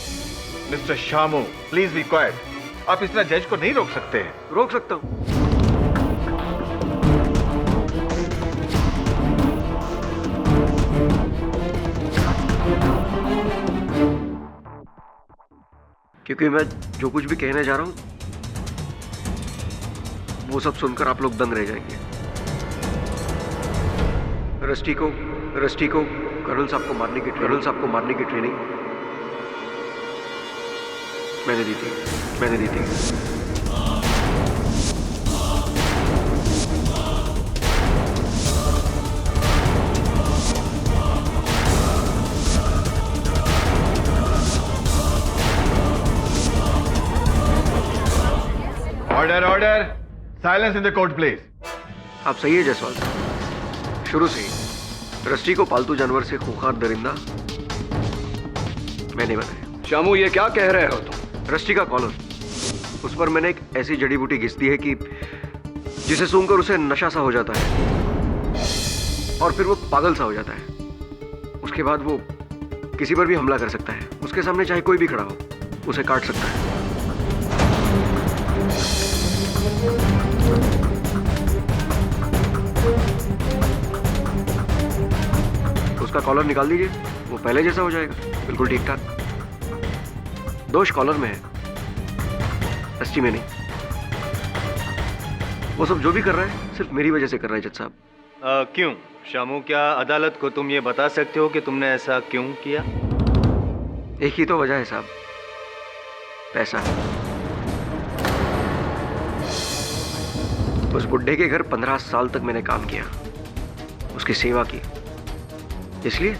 Mister Shamu, please be quite. आप इस तरह जज को नहीं रोक सकते हैं। रोक सकता हूं। क्योंकि मैं जो कुछ भी कहने जा रहा हूं वो सब सुनकर आप लोग दंग रह जाएंगे। रस्टी को कर्नल साहब को मारने की ट्रेनिंग मैंने दी थी। Order, silence in the court please. आप सही है जायसवाल साहब, शुरू से ही रस्टी को पालतू जानवर से खूंखार दरिंदा मैंने बनाया। शामू, ये क्या कह रहे हो तुम? रस्टी का कॉलर, उस पर मैंने एक ऐसी जड़ी बूटी घिस दी है कि जिसे सूंघकर उसे नशा सा हो जाता है और फिर वो पागल सा हो जाता है। उसके बाद वो किसी पर भी हमला कर सकता है। उसके सामने चाहे कोई भी खड़ा हो, उसे काट सकता है। उसका कॉलर निकाल दीजिए, वो पहले जैसा हो जाएगा, बिल्कुल ठीक ठाक। दोष कॉलर में है, रस्टी में नहीं। वो सब जो भी कर रहा है सिर्फ मेरी वजह से कर रहा है जज साहब। क्यों शामू, क्या अदालत को तुम ये बता सकते हो कि तुमने ऐसा क्यों किया? एक ही तो वजह है साहब, पैसा। उस बुड्ढे के घर 15 साल तक मैंने काम किया, उसकी सेवा की, इसलिए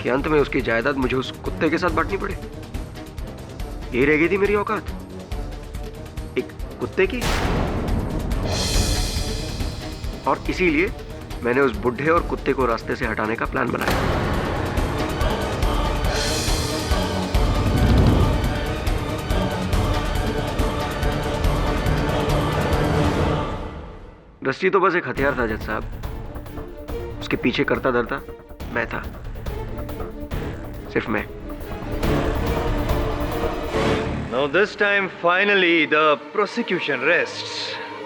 कि अंत में उसकी जायदाद मुझे उस कुत्ते के साथ बांटनी पड़े। यही रह गई थी मेरी औकात, एक कुत्ते की। और इसीलिए मैंने उस बुड्ढे और कुत्ते को रास्ते से हटाने का प्लान बनाया। रस्सी तो बस एक हथियार था जज साहब, उसके पीछे करता धरता मैं था, सिर्फ मैं। Now this time finally the prosecution rests,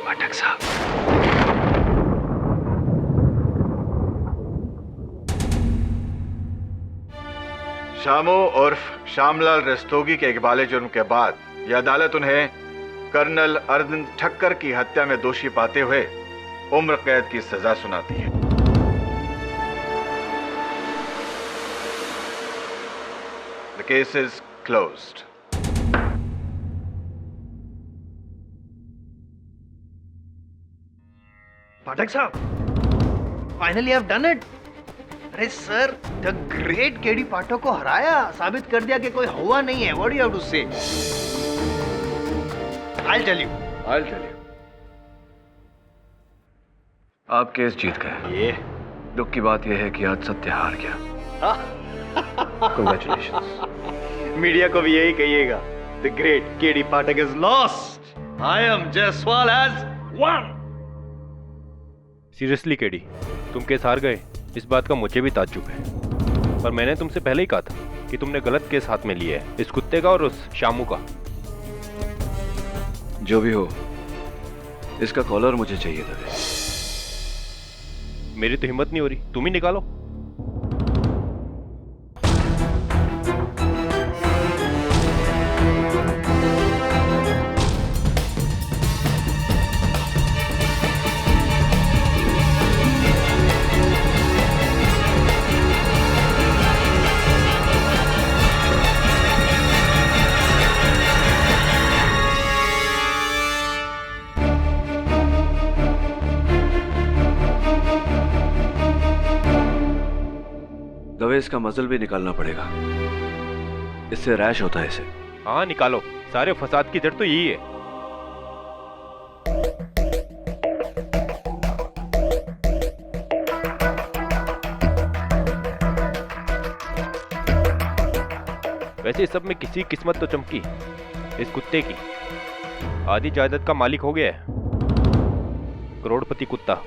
पाठक साहब। शामू उर्फ श्यामलाल रस्तोगी के इकबाले जुर्म के बाद यह अदालत उन्हें कर्नल अरविंद ठक्कर की हत्या में दोषी पाते हुए उम्र कैद की सजा सुनाती है। The case is closed. पाठक साहब, finally I have done it. अरे सर, द ग्रेट केडी पाठक को हराया, साबित कर दिया कि कोई हुआ नहीं है। What do you have to say? I'll tell you. आप केस जीत गए। ये दुख की बात यह है कि आज सत्य हार गया। Congratulations. मीडिया को भी यही कहिएगा, the great KD Pathak is lost, I am Jaiswal has won. Seriously KD, तुम केस हार गए, इस बात का मुझे भी ताज्जुब है। पर मैंने तुमसे पहले ही कहा था कि तुमने गलत केस हाथ में लिया है, इस कुत्ते का और उस शामू का। जो भी हो, इसका कॉलर मुझे चाहिए था। मेरी तो हिम्मत नहीं हो रही, तुम ही निकालो। दवे इसका मजल भी निकालना पड़ेगा, इससे रैश होता है इसे। हाँ निकालो, सारे फसाद की जड़ तो यही है। वैसे इस सब में किसी किस्मत तो चमकी, इस कुत्ते की। आधी जायदाद का मालिक हो गया है, करोड़पति कुत्ता।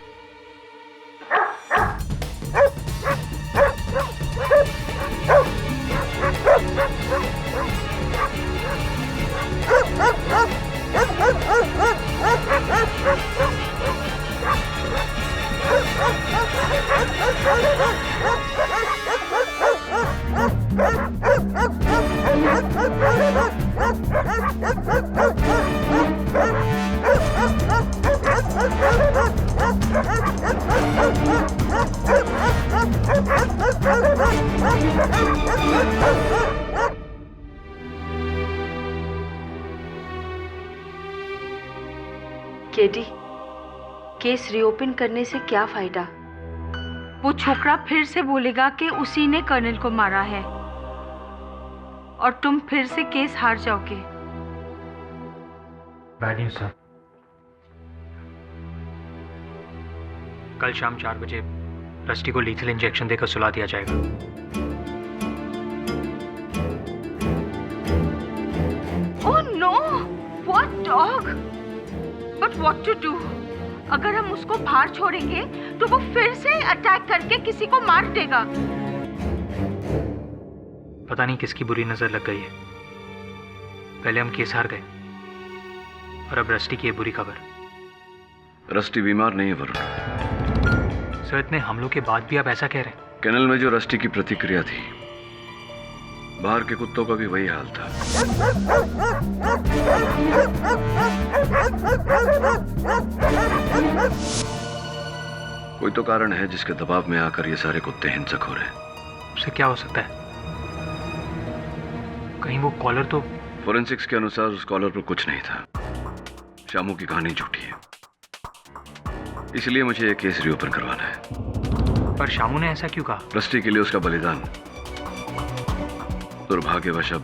केडी, केस रीओपन करने से क्या फायदा? वो छोकरा फिर से बोलेगा कि उसी ने कर्नल को मारा है और तुम फिर से केस हार जाओगे। Bad news sir. कल शाम 4 बजे रस्टी को लीथल इंजेक्शन देकर सुला दिया जाएगा। Oh no, what dog? But what to do? अगर हम उसको बाहर छोड़ेंगे तो वो फिर से अटैक करके किसी को मार देगा। पता नहीं किसकी बुरी नजर लग गई है। पहले हम केस हार गए और अब रस्टी की ये बुरी खबर। रस्टी बीमार नहीं है वरुण। सर इतने हमलों के बाद भी आप ऐसा कह रहे हैं? कैनल में जो रस्टी की प्रतिक्रिया थी, बाहर के कुत्तों का भी वही हाल था। कोई तो कारण है जिसके दबाव में आकर ये सारे कुत्ते हिंसक हो रहे हैं। उसे क्या हो सकता है? कहीं वो कॉलर तो... फोरेंसिक्स के अनुसार उस कॉलर पर कुछ नहीं था। शामू की कहानी झूठी है, इसलिए मुझे ये केस रीओपन करवाना है। पर शामू ने ऐसा क्यों कहा? रस्टी के लिए उसका बलिदान, दुर्भाग्यवश अब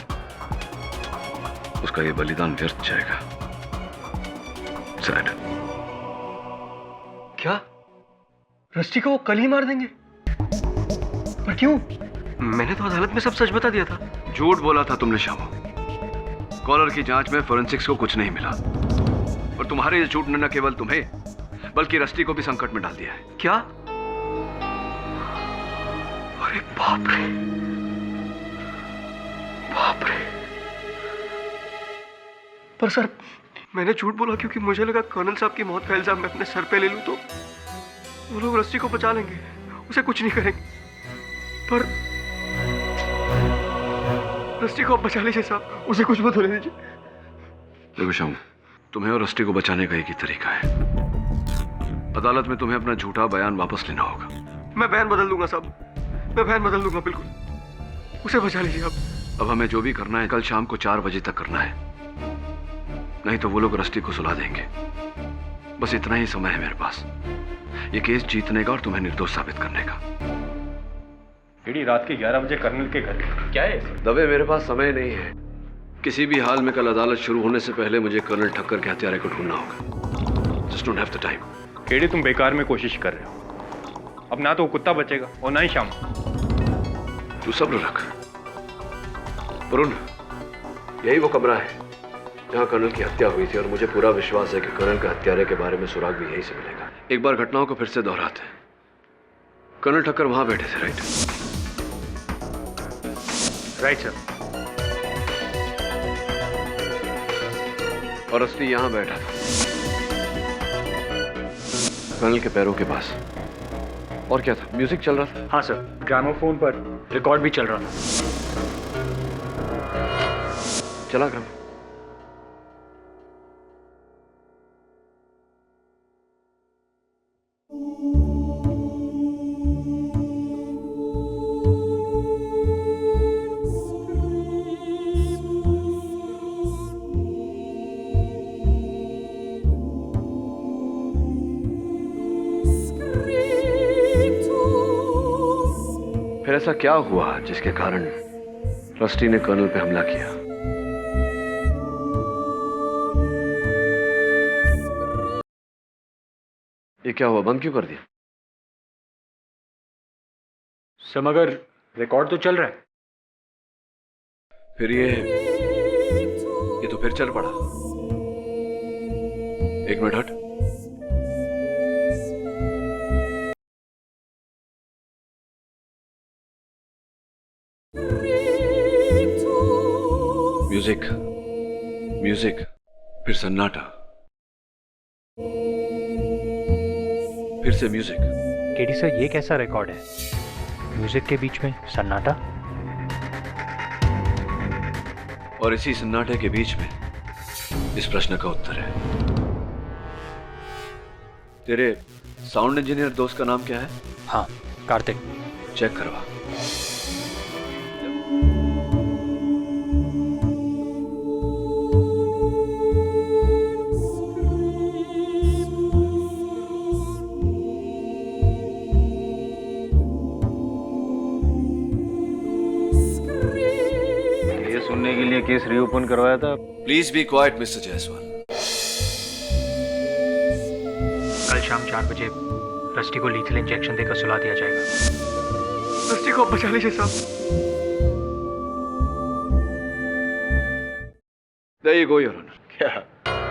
उसका ये बलिदान व्यर्थ जाएगा। सैड। क्या रस्टी को वो कल ही मार देंगे? पर क्यों? मैंने तो अदालत में सब सच बता दिया था। झूठ बोला था तुमने शामू। कॉलर की जांच में फोरेंसिक्स को कुछ नहीं मिला, और तुम्हारे ये झूठ ने न केवल तुम्हें बल्कि रस्टी को भी संकट में डाल दिया है। क्या? अरे बाप रे, बाप रे। पर सर, मैंने झूठ बोला क्योंकि मुझे लगा कर्नल साहब की मौत का इल्जाम मैं अपने सर पे ले लूं तो वो लोग रस्टी को बचा लेंगे, उसे कुछ नहीं करेंगे। पर रस्टी को आप बचा लीजिए साहब, उसे कुछ मत होने दीजिए। देखो शामू, तुम्हें और रस्टी को बचाने का एक ही तरीका है। अदालत में तुम्हें अपना झूठा बयान वापस लेना होगा। मैं बयान बदल दूंगा साहब, मैं बयान बदल दूंगा बिल्कुल। उसे बचा लीजिए आप। अब हमें जो भी करना है कल शाम को 4 बजे तक करना है, नहीं तो वो लोग रस्टी को सुला देंगे। बस इतना ही समय है मेरे पास, ये केस जीतने का और तुम्हें निर्दोष साबित करने का। रात के 11 बजे कर्नल के घर क्या है? दबे, मेरे पास समय नहीं है। किसी भी हाल में कल अदालत शुरू होने से पहले मुझे कर्नल ठक्कर के हत्यारे को ढूंढना होगा। Just don't have the time. KD, तुम बेकार में कोशिश कर रहे हो। अब ना तो वो कुत्ता बचेगा और ना ही शाम। तू सब्र रख वरुण, यही वो कमरा है जहां कर्नल की हत्या हुई थी, और मुझे पूरा विश्वास है कि कर्नल के हत्यारे के बारे में सुराग भी यहीं से मिलेगा। एक बार घटनाओं को फिर से दोहराते हैं। कर्नल ठक्कर वहां बैठे थे, राइट? Right sir. और रस्टी यहां बैठा था कर्नल के पैरों के पास। और क्या था? म्यूजिक चल रहा था? हाँ सर, ग्रामोफोन पर रिकॉर्ड भी चल रहा था। चला ग्राम। फिर ऐसा क्या हुआ जिसके कारण रस्टी ने कर्नल पे हमला किया? ये क्या हुआ? बंद क्यों कर दिया? सर मगर रिकॉर्ड तो चल रहा है। फिर ये तो फिर चल पड़ा। एक मिनट हट। म्यूजिक, म्यूजिक, फिर सन्नाटा, फिर से म्यूजिक। केडी सर, ये कैसा रिकॉर्ड है? म्यूजिक के बीच में सन्नाटा, और इसी सन्नाटे के बीच में इस प्रश्न का उत्तर है। तेरे साउंड इंजीनियर दोस्त का नाम क्या है? हाँ, कार्तिक। चेक करवा। सुनने के लिए केस रीओपन करवाया था। Please be quite mister Jaiswal. कल शाम 4 बजे रस्टी को लीथल इंजेक्शन देकर सुला दिया जाएगा। रस्टी को बचा लीजिए साहब। There you go, Your Honor. क्या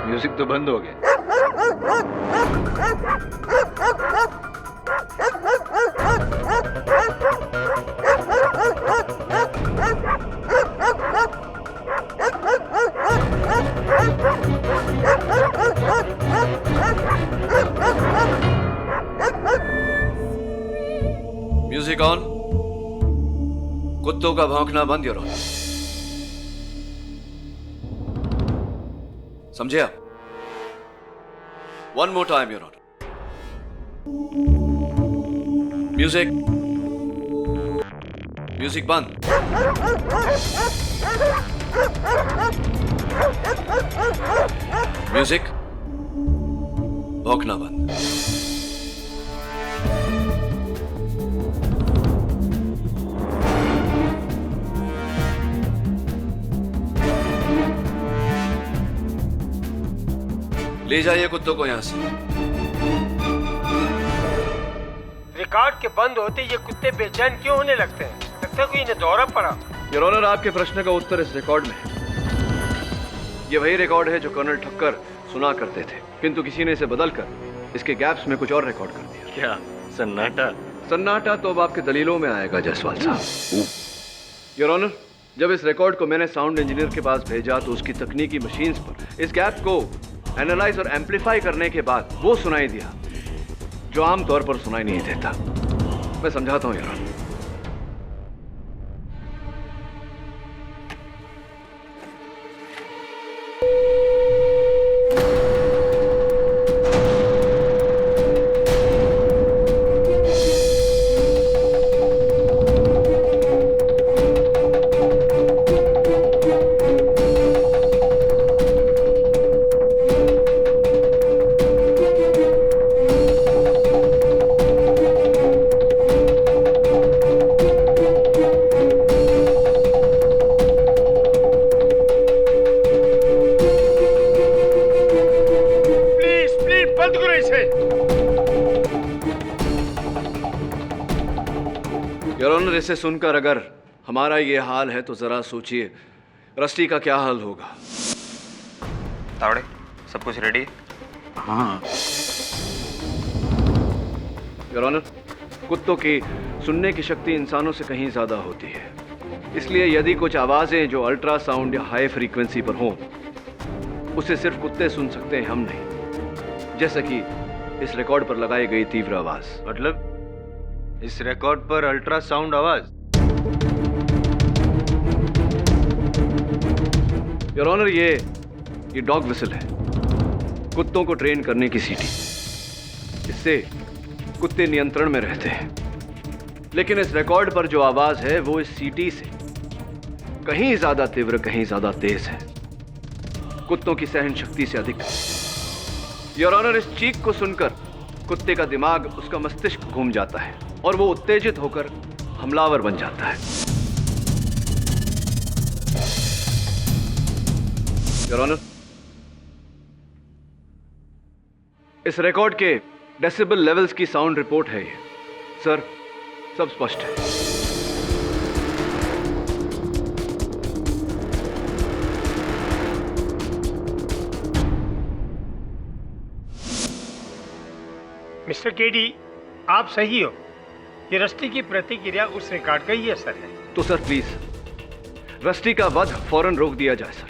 म्यूजिक तो बंद हो गया? Music on. कुत्तों का भौंकना बंद, योर ऑनर। समझे आप? One more time, your honour. Music, music बंद। म्यूजिक, भौंकना बंद। ले जाइए कुत्तों को यहां से। रिकॉर्ड के बंद होते ये कुत्ते बेचैन क्यों होने लगते हैं? लगता है कोई इन्हें दौरा पड़ा। योर ऑनर, आपके प्रश्न का उत्तर इस रिकॉर्ड में है। ये वही रिकॉर्ड है जो कर्नल ठक्कर सुना करते थे, किंतु किसी ने इसे बदलकर इसके गैप्स में कुछ और रिकॉर्ड कर दिया। क्या सन्नाटा? सन्नाटा तो अब आपके दलीलों में आएगा जायसवाल साहब। योर ऑनर, जब इस रिकॉर्ड को मैंने साउंड इंजीनियर के पास भेजा तो उसकी तकनीकी मशीन्स पर इस गैप को एनालाइज और एम्पलीफाई करने के बाद वो सुनाई दिया जो आमतौर पर सुनाई नहीं देता। मैं समझाता हूं यार। इसे सुनकर अगर हमारा ये हाल है तो जरा सोचिए रस्टी का क्या हाल होगा। तावड़े, सब कुछ रेडी? हाँ। योर ऑनर, कुत्तों की सुनने की शक्ति इंसानों से कहीं ज्यादा होती है, इसलिए यदि कुछ आवाजें जो अल्ट्रासाउंड या हाई फ्रीक्वेंसी पर हों उसे सिर्फ कुत्ते सुन सकते हैं, हम नहीं। जैसे कि इस रिकॉर्ड पर लगाई गई तीव्र आवाज। मतलब इस रिकॉर्ड पर अल्ट्रासाउंड आवाज? योर ऑनर, ये डॉग विसल है, कुत्तों को ट्रेन करने की सीटी। इससे कुत्ते नियंत्रण में रहते हैं। लेकिन इस रिकॉर्ड पर जो आवाज है वो इस सीटी से कहीं ज्यादा तीव्र, कहीं ज्यादा तेज है, कुत्तों की सहन शक्ति से अधिक। योर ऑनर, इस चीख को सुनकर कुत्ते का दिमाग, उसका मस्तिष्क घूम जाता है और वो उत्तेजित होकर हमलावर बन जाता है। योर ऑनर, इस रिकॉर्ड के डेसिबल लेवल्स की साउंड रिपोर्ट है ये। सर, सब स्पष्ट है। मिस्टर केडी, आप सही हो। ये रस्टी की प्रतिक्रिया उस रिकॉर्ड का ही असर है। तो सर प्लीज रस्टी का वध फौरन रोक दिया जाए सर।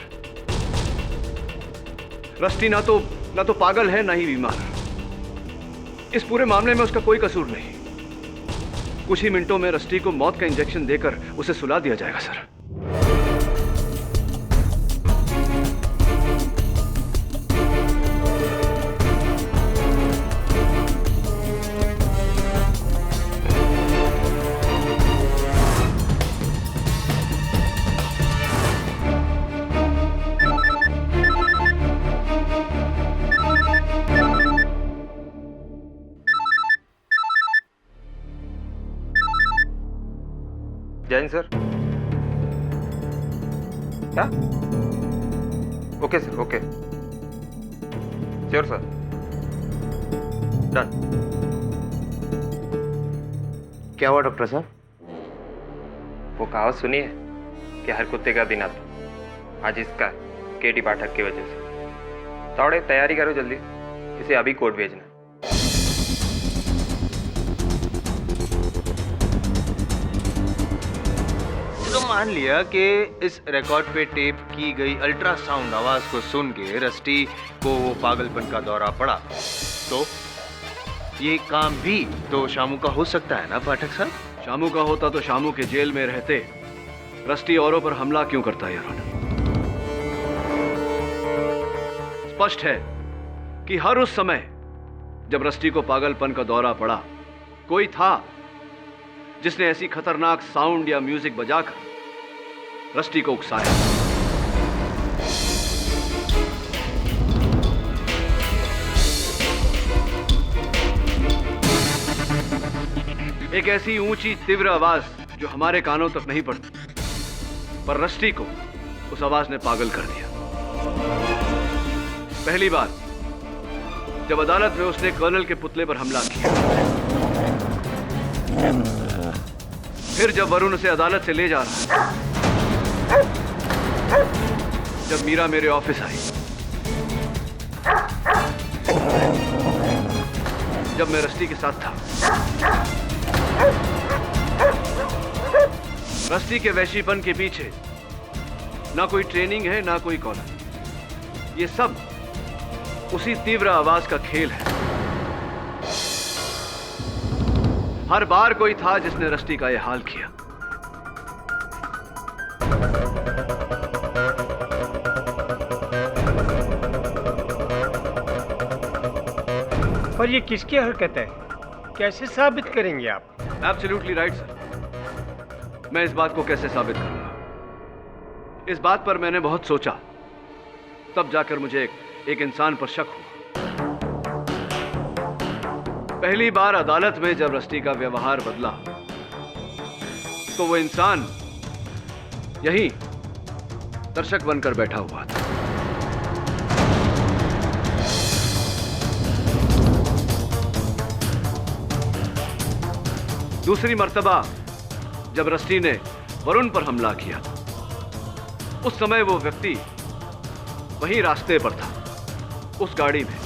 रस्टी ना तो पागल है ना ही बीमार। इस पूरे मामले में उसका कोई कसूर नहीं। कुछ ही मिनटों में रस्टी को मौत का इंजेक्शन देकर उसे सुला दिया जाएगा सर। जैन सर। क्या? Okay sir, okay, sure sir, done. क्या हुआ डॉक्टर साहब? वो कहावत सुनी है कि हर कुत्ते का दिन आता, आज इसका केडी पाठक की वजह से। तावड़े तैयारी करो जल्दी, इसे अभी कोर्ट भेजना। तो मान लिया कि इस रिकॉर्ड पे टेप की गई अल्ट्रासाउंड आवाज को सुन के रस्टी को वो पागलपन का दौरा पड़ा, तो ये काम भी तो शामू का हो सकता है ना पाठक साहब? शामू का होता तो शामू के जेल में रहते रस्टी औरों पर हमला क्यों करता है यार? स्पष्ट है कि हर उस समय जब रस्टी को पागलपन का दौरा पड़ा, कोई था जिसने ऐसी खतरनाक साउंड या म्यूजिक बजाकर रस्टी को उकसाया। एक ऐसी ऊंची तीव्र आवाज जो हमारे कानों तक नहीं पड़ती, पर रस्टी को उस आवाज ने पागल कर दिया। पहली बार जब अदालत में उसने कर्नल के पुतले पर हमला किया, फिर जब वरुण उसे अदालत से ले जा रहा था, जब मीरा मेरे ऑफिस आई, जब मैं रस्टी के साथ था, रस्टी के वैशीपन के पीछे ना कोई ट्रेनिंग है ना कोई कॉलर, ये सब उसी तीव्र आवाज का खेल है। हर बार कोई था जिसने रस्टी का यह हाल किया। पर ये किसकी हरकत है, कैसे साबित करेंगे आप? Absolutely right sir. मैं इस बात को कैसे साबित करूंगा? इस बात पर मैंने बहुत सोचा, तब जाकर मुझे एक इंसान पर शक हुआ। पहली बार अदालत में जब रस्टी का व्यवहार बदला, तो वो इंसान यहीं दर्शक बनकर बैठा हुआ था। दूसरी मर्तबा जब रस्टी ने वरुण पर हमला किया, उस समय वो व्यक्ति वहीं रास्ते पर था, उस गाड़ी में।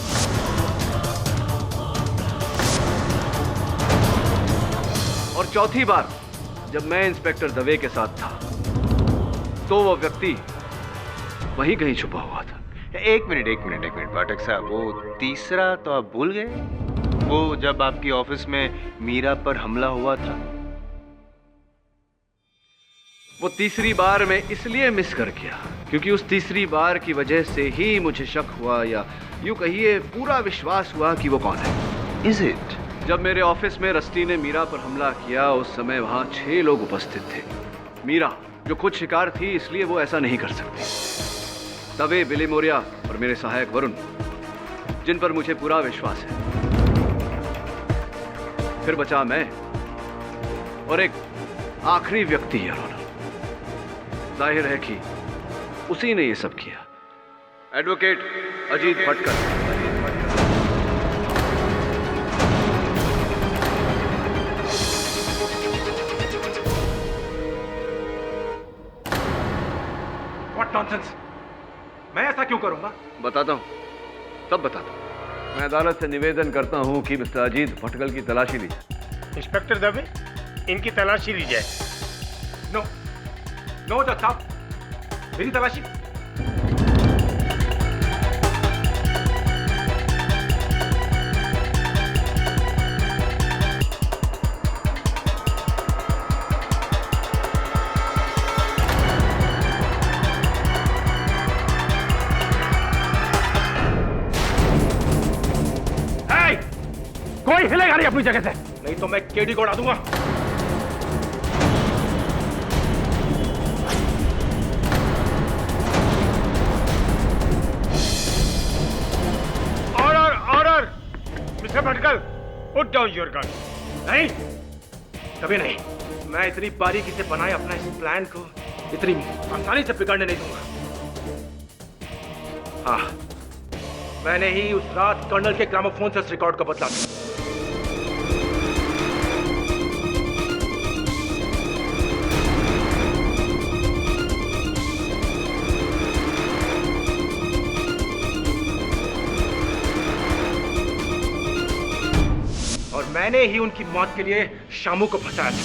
और चौथी बार जब मैं इंस्पेक्टर दवे के साथ था, तो वो व्यक्ति वहीं कहीं छुपा हुआ था। एक मिनट पाठक साहब, वो तीसरा तो आप भूल गए? वो जब आपकी ऑफिस में मीरा पर हमला हुआ था। वो तीसरी बार मैं इसलिए मिस कर गया क्योंकि उस तीसरी बार की वजह से ही मुझे शक हुआ, या यूं कहिए पूरा विश्वास हुआ कि वो कौन है। Is it? जब मेरे ऑफिस में रस्टी ने मीरा पर हमला किया, उस समय वहां 6 लोग उपस्थित थे। मीरा जो खुद शिकार थी, इसलिए वो ऐसा नहीं कर सकती। दवे, बिली मोरिया और मेरे सहायक वरुण, जिन पर मुझे पूरा विश्वास है। फिर बचा मैं और एक आखिरी व्यक्ति है। जाहिर है कि उसी ने ये सब किया। Advocate Ajit Bhatkar. What nonsense? मैं ऐसा क्यों करूंगा? बताता हूं, तब बताता हूं। मैं अदालत से निवेदन करता हूं कि मिस्टर अजीत भटकल की तलाशी ली जाए। इंस्पेक्टर दवे, इनकी तलाशी ली जाए। नो जज साहब, मेरी तलाशी। कोई हिलेगा नहीं अपनी जगह से, नहीं तो मैं केडी को उड़ा दूंगा। Order mister Bhatkal, put down your gun. नहीं, कभी नहीं। मैं इतनी बारीकी से बनाए अपना इस प्लान को इतनी आसानी से बिगाड़ने नहीं दूंगा। हाँ, मैंने ही उस रात कर्नल के ग्रामोफोन से उस रिकॉर्ड को बदला था। मैंने ही उनकी मौत के लिए शामू को फंसाया था।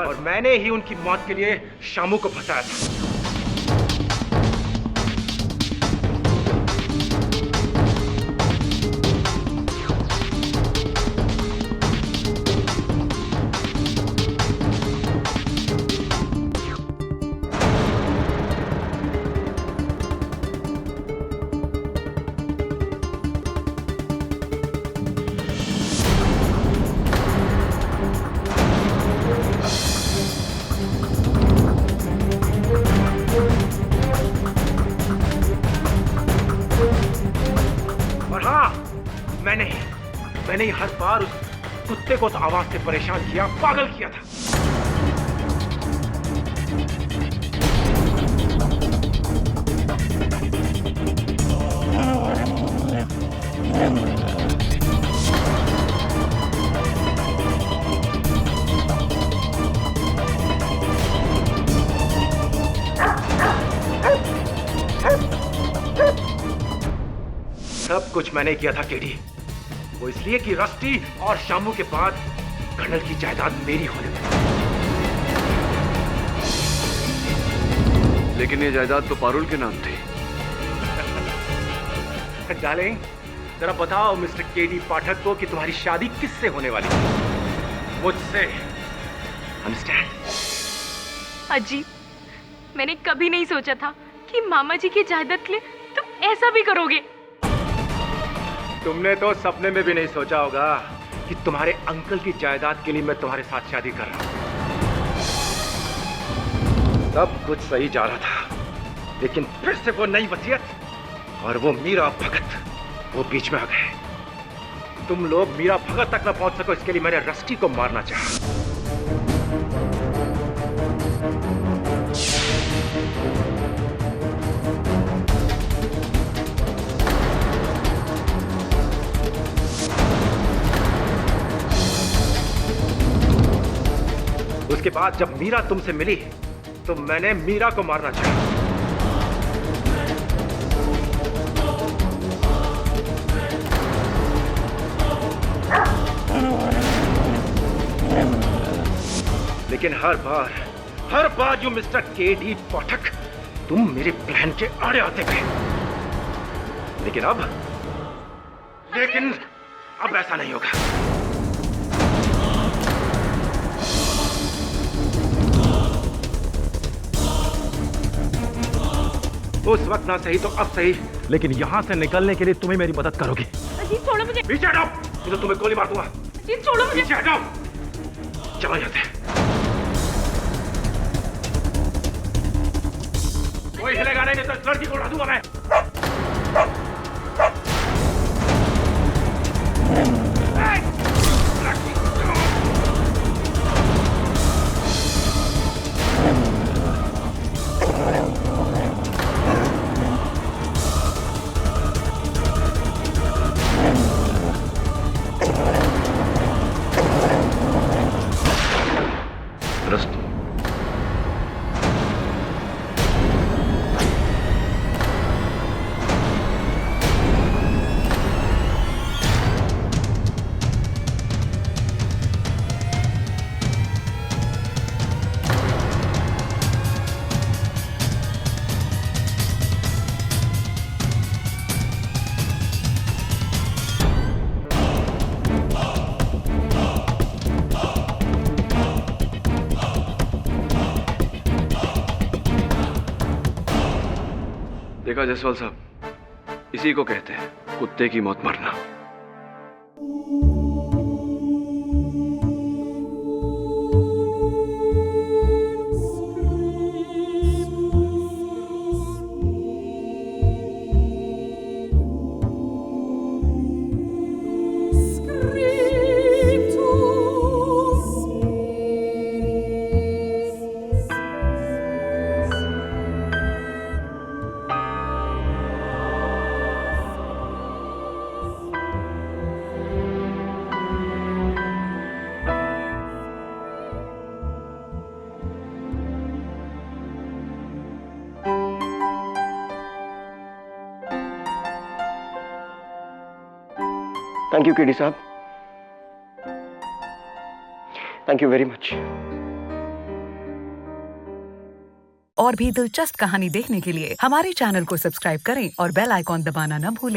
और मैंने ही उनकी मौत के लिए शामू को फंसाया था। मैंने हर बार उस कुत्ते को तो आवाज से परेशान किया, पागल किया था। सब कुछ मैंने किया था केडी, वो इसलिए कि रस्टी और शामू के बाद कर्नल की जायदाद मेरी होने वाली। लेकिन ये जायदाद तो पारुल के नाम थी। डार्लिंग, जरा बताओ मिस्टर केडी पाठक को कि तुम्हारी शादी किससे होने वाली है? मुझसे। अंडरस्टैंड? अजी, मैंने कभी नहीं सोचा था कि मामा जी की जायदाद के लिए तुम ऐसा भी करोगे। तुमने तो सपने में भी नहीं सोचा होगा कि तुम्हारे अंकल की जायदाद के लिए मैं तुम्हारे साथ शादी कर रहा हूं। सब कुछ सही जा रहा था, लेकिन फिर से वो नई वसीयत और वो मीरा भगत वो बीच में आ गए। तुम लोग मीरा भगत तक न पहुंच सको, इसके लिए मैंने रस्टी को मारना चाहा। उसके बाद जब मीरा तुमसे मिली तो मैंने मीरा को मारना चाहा। लेकिन हर बार यू मिस्टर केडी पाठक, तुम मेरे प्लान के आड़े आते गए। लेकिन अब ऐसा नहीं होगा। उस वक्त ना सही तो अब सही, लेकिन यहां से निकलने के लिए तुम्हें मेरी मदद करोगी। अजीत छोड़ो मुझे। पीछे हटाओ, नहीं तो तुम्हें गोली मार दूंगा। अजीत छोड़ो मुझे। पीछे हटाओ, चलो यहाँ से। कोई हिलेगा नहीं, तो इस लड़की को उड़ा दूंगा मैं। देखा जायसवाल साहब, इसी को कहते हैं कुत्ते की मौत मरना। थैंक यू केडी साहब, थैंक यू वेरी मच। और भी दिलचस्प कहानी देखने के लिए हमारे चैनल को सब्सक्राइब करें और बेल आइकॉन दबाना न भूलें।